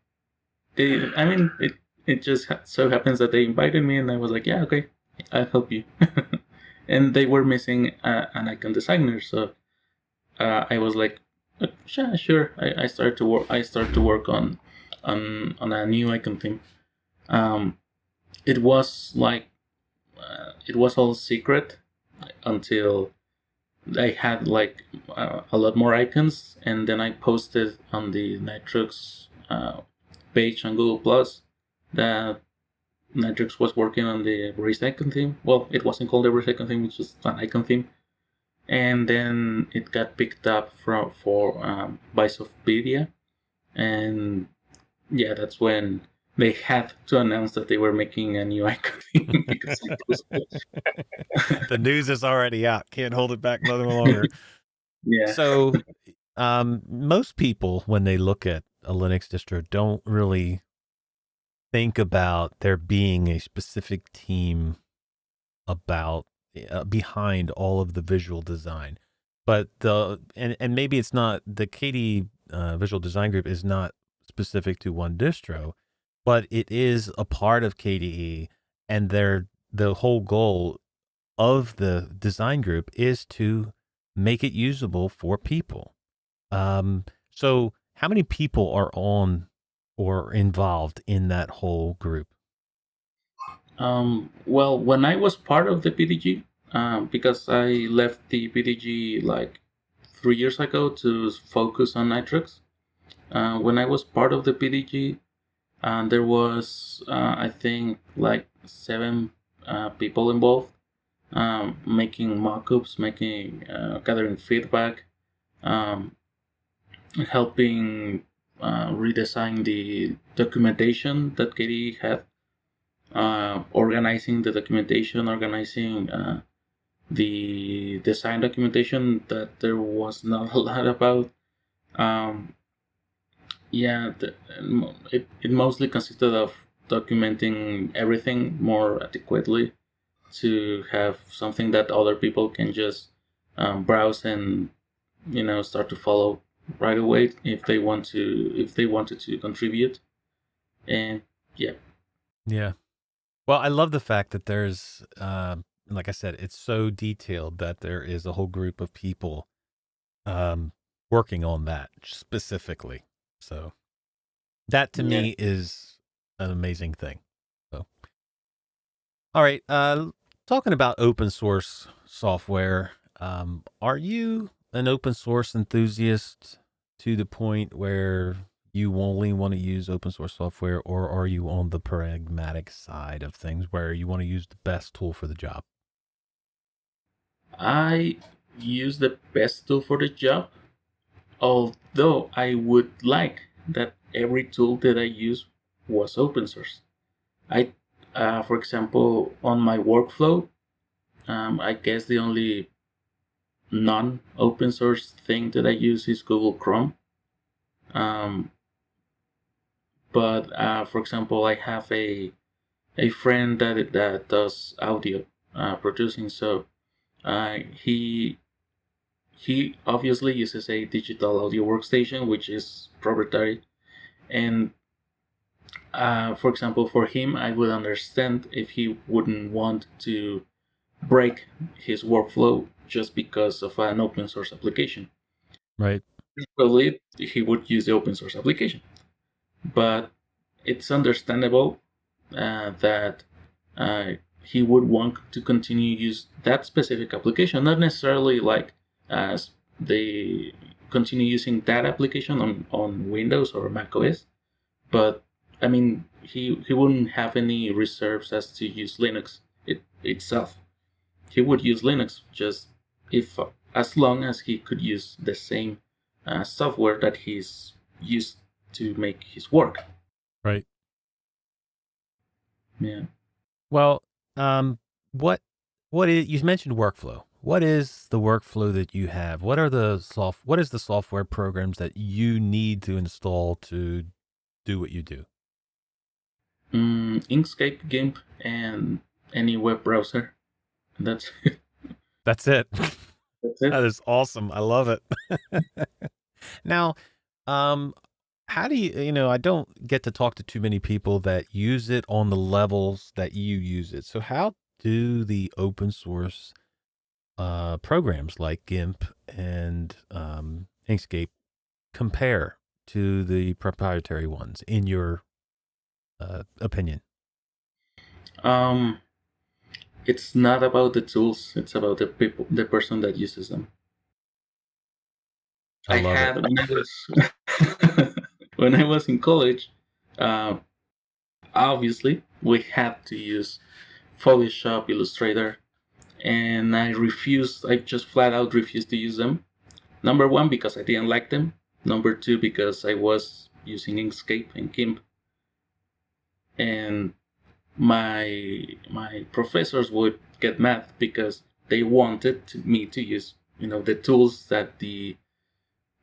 B: it just so happens that they invited me, and I was like, yeah, okay, I'll help you. And they were missing an icon designer, so I was like, yeah, sure. I started to work. I started to work on a new icon theme. Um, it was like it was all secret until I had like a lot more icons, and then I posted on the Nitrux page on Google Plus that Nitrux was working on the raised icon theme. Well, it wasn't called the raised icon theme; it's just an icon theme. And then it got picked up by Softpedia, and yeah, that's when they had to announce that they were making a new icon theme because it was
A: The news is already out. Can't hold it back no longer.
B: yeah.
A: So, most people, when they look at a Linux distro, don't really think about there being a specific team about behind all of the visual design. But and maybe it's not the KDE Visual Design Group is not specific to one distro, but it is a part of KDE, and the whole goal of the design group is to make it usable for people. So how many people are on or involved in that whole group?
B: Well, when I was part of the PDG, because I left the PDG like 3 years ago to focus on Nitrux. When I was part of the PDG, there was, I think, like 7 people involved, making mockups, gathering feedback, um, helping redesign the documentation that Katie had, organizing the documentation, organizing the design documentation that there was not a lot about. Yeah, it mostly consisted of documenting everything more adequately to have something that other people can just browse and start to follow right away if they wanted to contribute. And yeah.
A: Yeah. Well, I love the fact that there's, like I said, it's so detailed that there is a whole group of people working on that specifically. So that to
B: Yeah.
A: me is an amazing thing. So, all right, talking about open source software, are you an open source enthusiast to the point where you only want to use open source software, or are you on the pragmatic side of things where you want to use the best tool for the job?
B: I use the best tool for the job, although I would like that every tool that I use was open source. For example, on my workflow, I guess the only non-open source thing that I use is Google Chrome. Um, but for example, I have a friend that does audio producing, so he obviously uses a digital audio workstation, which is proprietary. And for example, for him, I would understand if he wouldn't want to break his workflow just because of an open source application.
A: Right.
B: Probably he would use the open source application. But it's understandable that he would want to continue use that specific application, not necessarily like as they continue using that application on Windows or Mac OS, but I mean he wouldn't have any reserves as to use Linux itself. He would use Linux just if as long as he could use the same software that he's used to make his work.
A: Right.
B: Yeah.
A: Well, um, what you mentioned workflow. What is the workflow that you have? What is the software programs that you need to install to do what you do?
B: Inkscape, GIMP, and any web browser. That's
A: That's it.
B: that's it.
A: That is awesome. I love it. Now, um, how do I don't get to talk to too many people that use it on the levels that you use it. So how do the open source programs like GIMP and Inkscape compare to the proprietary ones in your opinion?
B: Um, it's not about the tools. It's about the people, the person that uses them.
A: I
B: I
A: love it.
B: had when I was when I was in college. Uh, Obviously, we had to use Photoshop, Illustrator, and I just flat out refused to use them. Number one, because I didn't like them. Number two, because I was using Inkscape and GIMP, and my professors would get mad because they wanted me to use the tools that the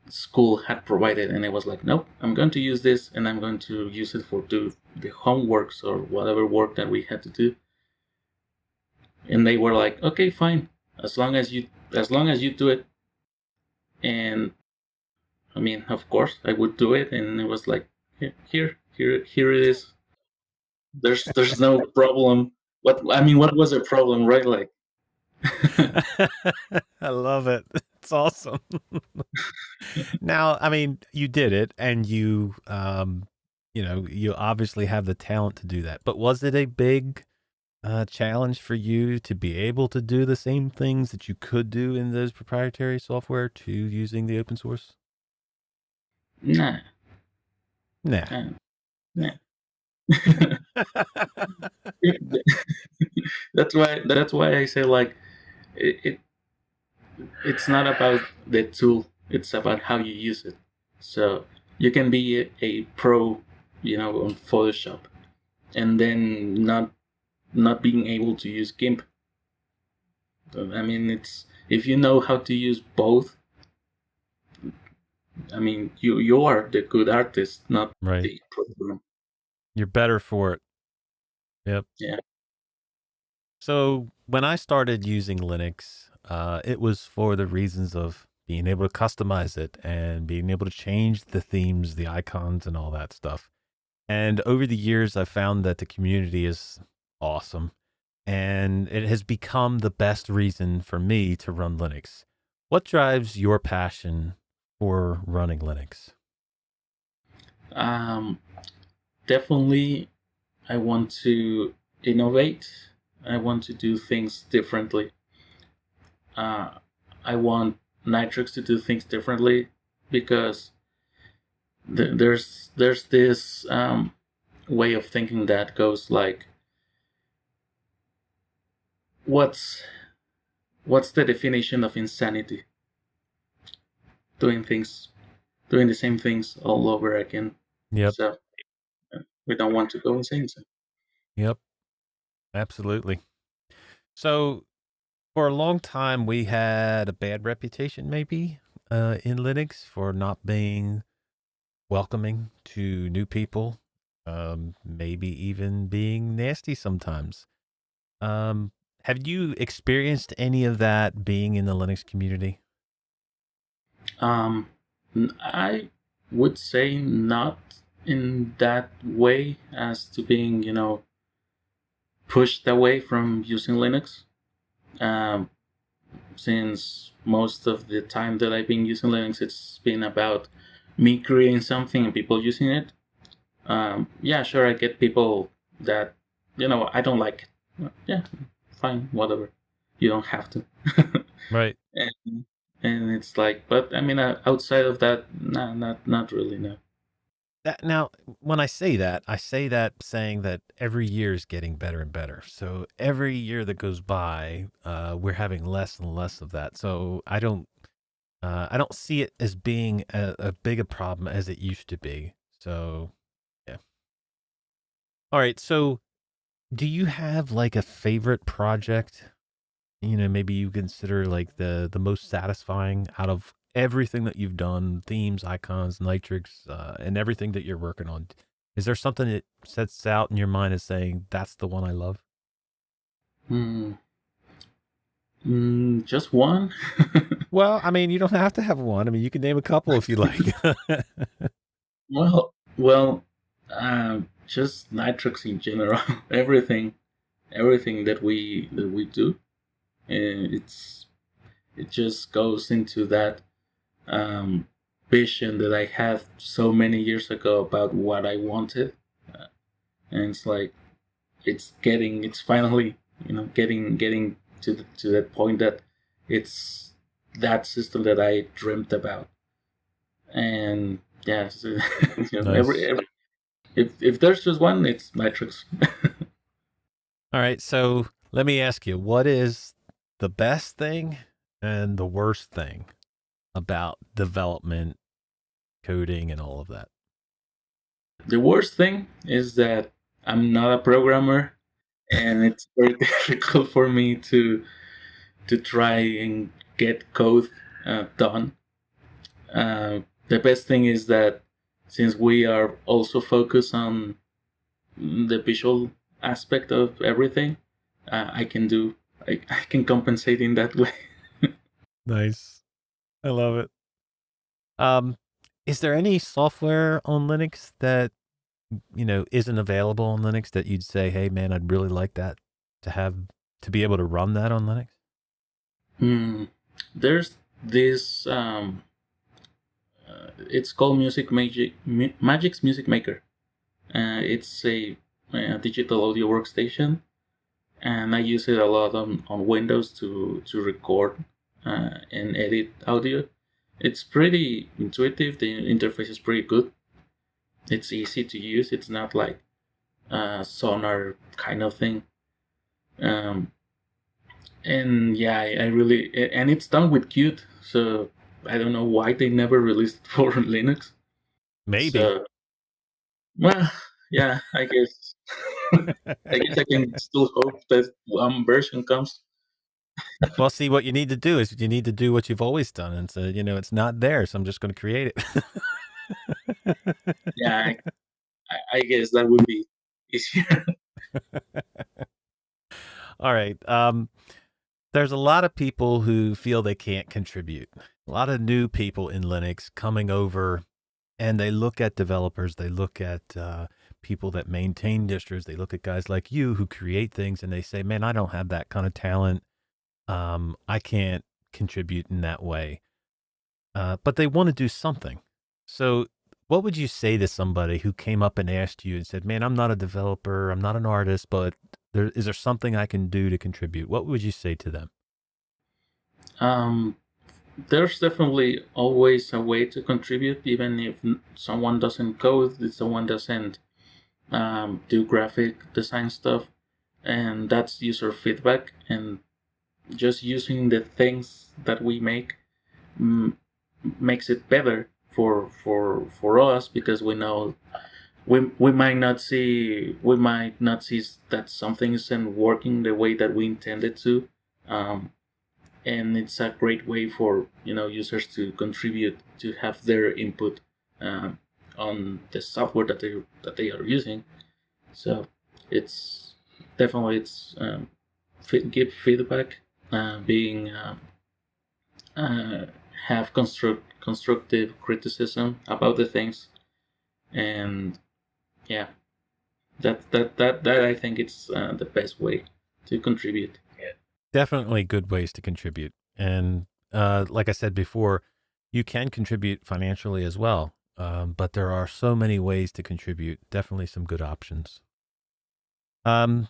B: school had provided, and I was like, nope, I'm going to use this, and I'm going to use it for do the homeworks or whatever work that we had to do. And they were like, okay, fine, as long as you do it. And I mean, of course I would do it, and it was like, here it is. There's no problem. What was the problem, right? Like,
A: I love it. It's awesome. Now, I mean, you did it, and you obviously have the talent to do that. But was it a big challenge for you to be able to do the same things that you could do in those proprietary software to using the open source?
B: Nah,
A: Nah.
B: nah. That's why I say like it it's not about the tool, it's about how you use it. So you can be a pro, on Photoshop, and then not being able to use GIMP. I mean, it's if you know how to use both. I mean, you are the good artist, not
A: Right.
B: the programmer.
A: You're better for it. Yep.
B: Yeah.
A: So when I started using Linux, it was for the reasons of being able to customize it and being able to change the themes, the icons, and all that stuff. And over the years, I found that the community is awesome, and it has become the best reason for me to run Linux. What drives your passion for running Linux?
B: Um, Definitely, I want to innovate. I want to do things differently. Uh, I want Nitrux to do things differently because there's this way of thinking that goes like, what's what's the definition of insanity? Doing doing the same things all over again.
A: Yep.
B: So we don't want to go insane. So.
A: Yep. Absolutely. So for a long time, we had a bad reputation, maybe, in Linux for not being welcoming to new people, maybe even being nasty sometimes. Um, have you experienced any of that being in the Linux community?
B: Um, I would say not in that way as to being, pushed away from using Linux. Um, since most of the time that I've been using Linux, it's been about me creating something and people using it. Yeah, sure, I get people that, I don't like it. Yeah, fine, whatever. You don't have to.
A: Right.
B: and, and it's like, but I mean, outside of that, nah, not really, no.
A: Now, when I say that saying that every year is getting better and better. So every year that goes by, we're having less and less of that. So I don't see it as being a big a problem as it used to be. So yeah. All right. So do you have like a favorite project? Maybe you consider like the most satisfying out of everything that you've done, themes, icons, Nitrix, and everything that you're working on. Is there something that sets out in your mind as saying that's the one I love?
B: Hmm. Just one.
A: Well, I mean, you don't have to have one. I mean, you can name a couple if you like.
B: Well, just Nitrux in general. Everything that we do, it's it just goes into that um, vision that I had so many years ago about what I wanted, uh, and it's like it's finally getting to that point that it's that system that I dreamt about, and yeah, so,
A: Nice.
B: every if there's just one, it's Matrix.
A: All right. So let me ask you, what is the best thing and the worst thing about development, coding, and all of that?
B: The worst thing is that I'm not a programmer, and it's very difficult for me to try and get code done. The best thing is that since we are also focused on the visual aspect of everything, I can compensate in that way.
A: Nice. I love it. Um, is there any software on Linux that, isn't available on Linux that you'd say, hey, man, I'd really like that to have to be able to run that on Linux?
B: Mm, there's this. It's called Magix Music Maker. It's a digital audio workstation, and I use it a lot on Windows to record and edit audio. It's pretty intuitive. The interface is pretty good. It's easy to use. It's not like Sonar kind of thing. Um, and yeah, I really, and it's done with Qt. So I don't know why they never released it for Linux.
A: Maybe.
B: So, well, yeah, I guess. I guess I can still hope that one version comes.
A: Well, see, what you need to do is you need to do what you've always done and say, it's not there, so I'm just going to create it.
B: Yeah, I guess that would be easier.
A: All right. There's a lot of people who feel they can't contribute. A lot of new people in Linux coming over, and they look at developers, they look at people that maintain distros, they look at guys like you who create things, and they say, man, I don't have that kind of talent. I can't contribute in that way. But they want to do something. So what would you say to somebody who came up and asked you and said, man, I'm not a developer, I'm not an artist, but is there something I can do to contribute? What would you say to them?
B: There's definitely always a way to contribute, even if someone doesn't code, if someone doesn't do graphic design stuff, and that's user feedback. And just using the things that we make makes it better for us, because we know we might not see that something isn't working the way that we intended to, and it's a great way for users to contribute, to have their input on the software that they are using. So it's definitely give feedback, being have constructive criticism about the things, and yeah, that I think it's the best way to contribute.
A: Definitely good ways to contribute. And like I said before, you can contribute financially as well. But there are so many ways to contribute. Definitely some good options. Now,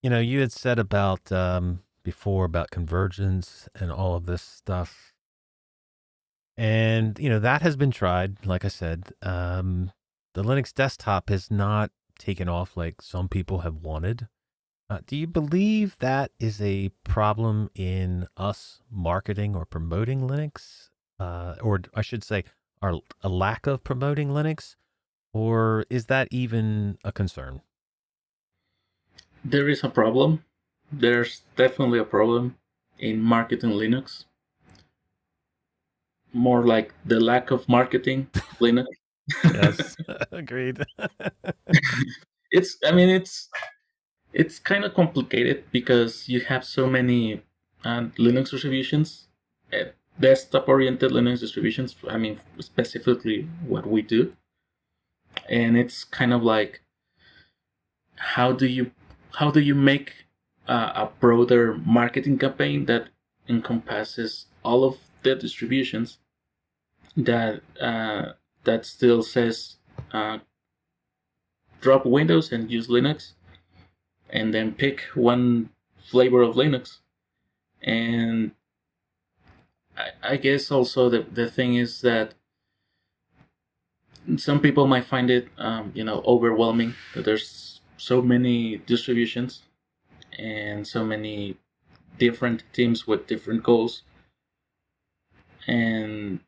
A: you had said about before about convergence and all of this stuff. And, that has been tried. Like I said, the Linux desktop has not taken off like some people have wanted. Do you believe that is a problem in us marketing or promoting Linux? Or I should say, a lack of promoting Linux? Or is that even a concern?
B: There is a problem. There's definitely a problem in marketing Linux. More like the lack of marketing Linux.
A: Yes, agreed.
B: It's kind of complicated because you have so many Linux distributions, desktop-oriented Linux distributions. I mean, specifically what we do, and it's kind of like, how do you make a broader marketing campaign that encompasses all of the distributions that still says drop Windows and use Linux, and then pick one flavor of Linux. And I guess also the thing is that some people might find it overwhelming, that there's so many distributions and so many different teams with different goals, and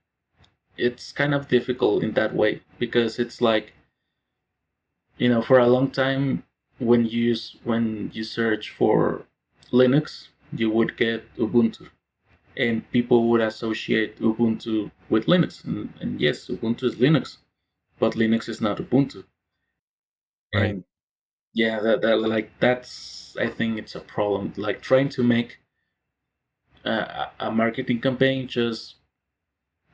B: it's kind of difficult in that way, because it's like, for a long time, when you search for Linux, you would get Ubuntu, and people would associate Ubuntu with Linux, and yes, Ubuntu is Linux, but Linux is not Ubuntu.
A: Right.
B: And yeah, that's, I think it's a problem, like trying to make a marketing campaign just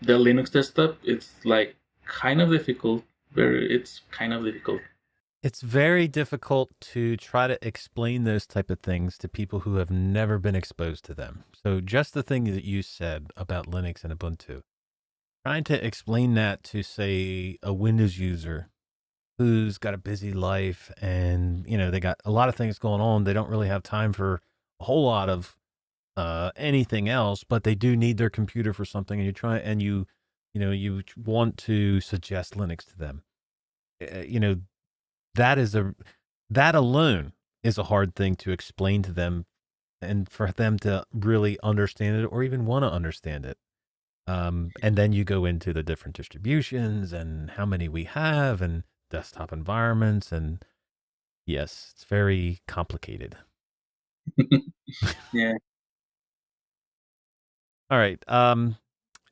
B: the Linux desktop. It's like kind of difficult. It's kind of difficult.
A: It's very difficult to try to explain those type of things to people who have never been exposed to them. So just the thing that you said about Linux and Ubuntu, trying to explain that to, say, a Windows user who's got a busy life and, they got a lot of things going on. They don't really have time for a whole lot of anything else, but they do need their computer for something. And you want to suggest Linux to them. That is that alone is a hard thing to explain to them and for them to really understand it or even want to understand it. And then you go into the different distributions and how many we have and desktop environments. And yes, it's very complicated.
B: Yeah.
A: All right.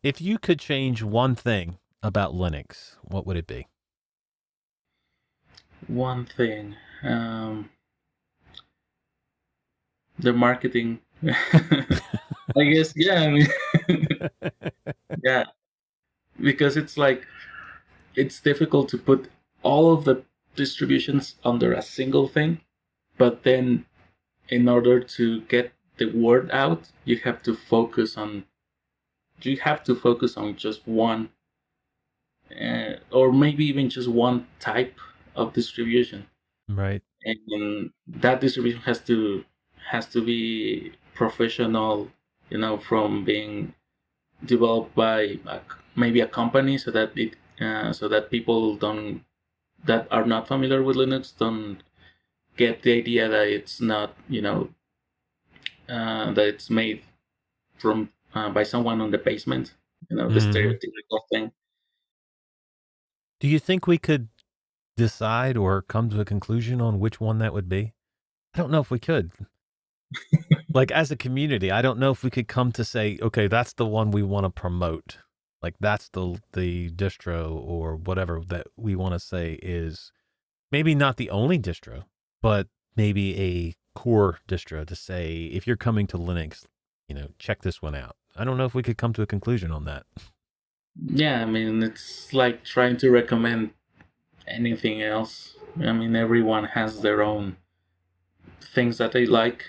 A: If you could change one thing about Linux, what would it be?
B: One thing. The marketing. I guess, yeah, I mean, yeah, because it's like, it's difficult to put all of the distributions under a single thing, but then in order to get the word out, you have to focus on just one, or maybe even just one type of distribution.
A: Right.
B: And that distribution has to be professional, from being developed by maybe a company, so that people don't that are not familiar with Linux don't get the idea that it's not, that it's made from by someone on the basement, the
A: Mm-hmm.
B: stereotypical thing.
A: Do you think we could decide or come to a conclusion on which one that would be? I don't know if we could. Like as a community, I don't know if we could come to say, okay, that's the one we want to promote. Like that's the distro or whatever that we want to say is maybe not the only distro, but maybe a core distro to say, if you're coming to Linux, check this one out. I don't know if we could come to a conclusion on that.
B: Yeah, I mean, it's like trying to recommend anything else. I mean, everyone has their own things that they like,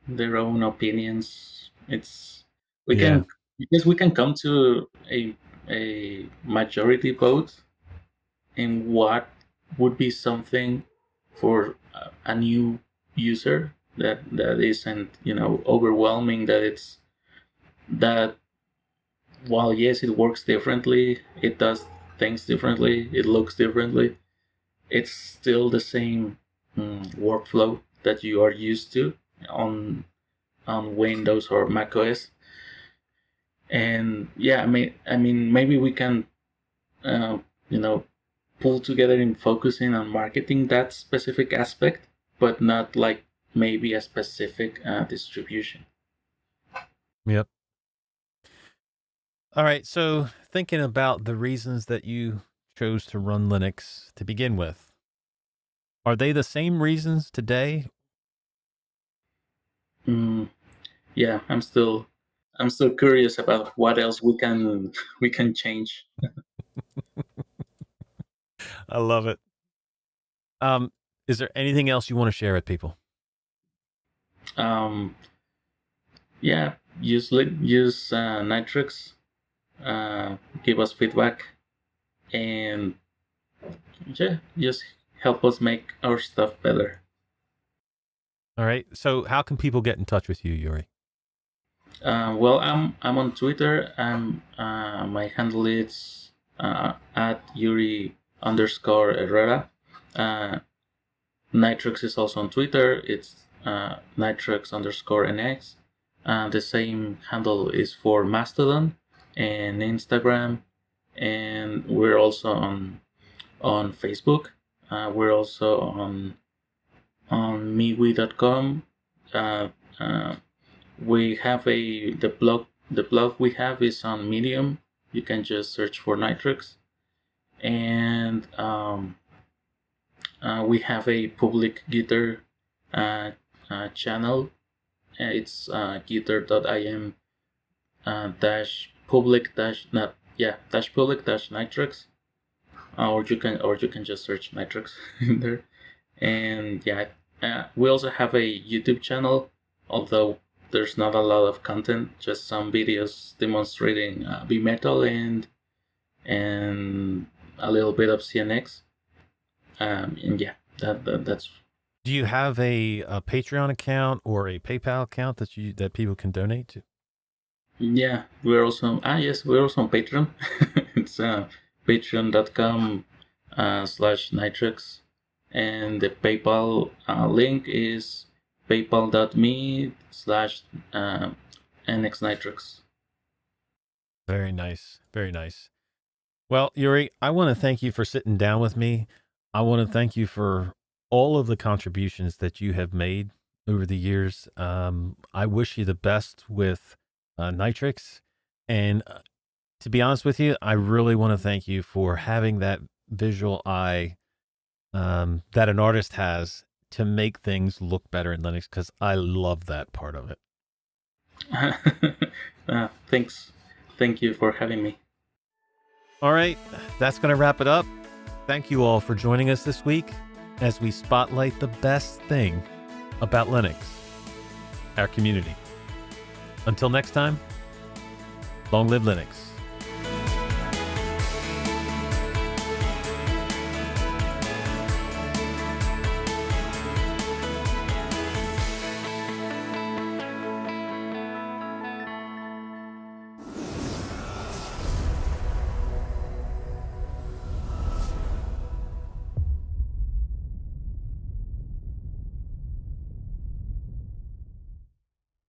B: their own opinions. It's we
A: Yeah.
B: can because we can come to a majority vote in what would be something for a new user that isn't, overwhelming, that while yes, it works differently, it does things differently, it looks differently, it's still the same workflow that you are used to on Windows or macOS. And yeah, I mean, maybe we can, uh, you know, pull together in focusing on marketing that specific aspect, but not like maybe a specific distribution.
A: Yep. All right. So thinking about the reasons that you chose to run Linux to begin with, are they the same reasons today?
B: Mm, yeah, I'm still curious about what else we can change.
A: I love it. Um, is there anything else you want to share with people?
B: Um, yeah, use Nitrux, give us feedback, and yeah, just help us make our stuff better.
A: All right. So how can people get in touch with you, Uri?
B: Well, I'm on Twitter. My handle is at Uri _Herrera. Uh, Nitrux is also on Twitter. It's Nitrux _NX. The same handle is for Mastodon and Instagram, and we're also on Facebook. We're also on MeWe.com. Uh, uh, we have the blog we have is on Medium. You can just search for Nitrux, and we have a public Gitter channel. It's gitter.im dash public dash not yeah dash public dash Nitrux, or you can just search Nitrux in there. And yeah, we also have a YouTube channel, although there's not a lot of content, just some videos demonstrating B-metal and a little bit of CNX. And yeah, that's.
A: Do you have a Patreon account or a PayPal account that people can donate to?
B: Yeah, we're also we're also on Patreon. It's patreon.com/Nitrux, and the PayPal link is paypal.me/NXNitrux.
A: Very nice. Very nice. Well, Uri, I want to thank you for sitting down with me. I want to thank you for all of the contributions that you have made over the years. I wish you the best with Nitrux. And to be honest with you, I really want to thank you for having that visual eye that an artist has to make things look better in Linux, because I love that part of it.
B: Thanks. Thank you for having me.
A: All right, that's going to wrap it up. Thank you all for joining us this week as we spotlight the best thing about Linux, our community. Until next time, long live Linux.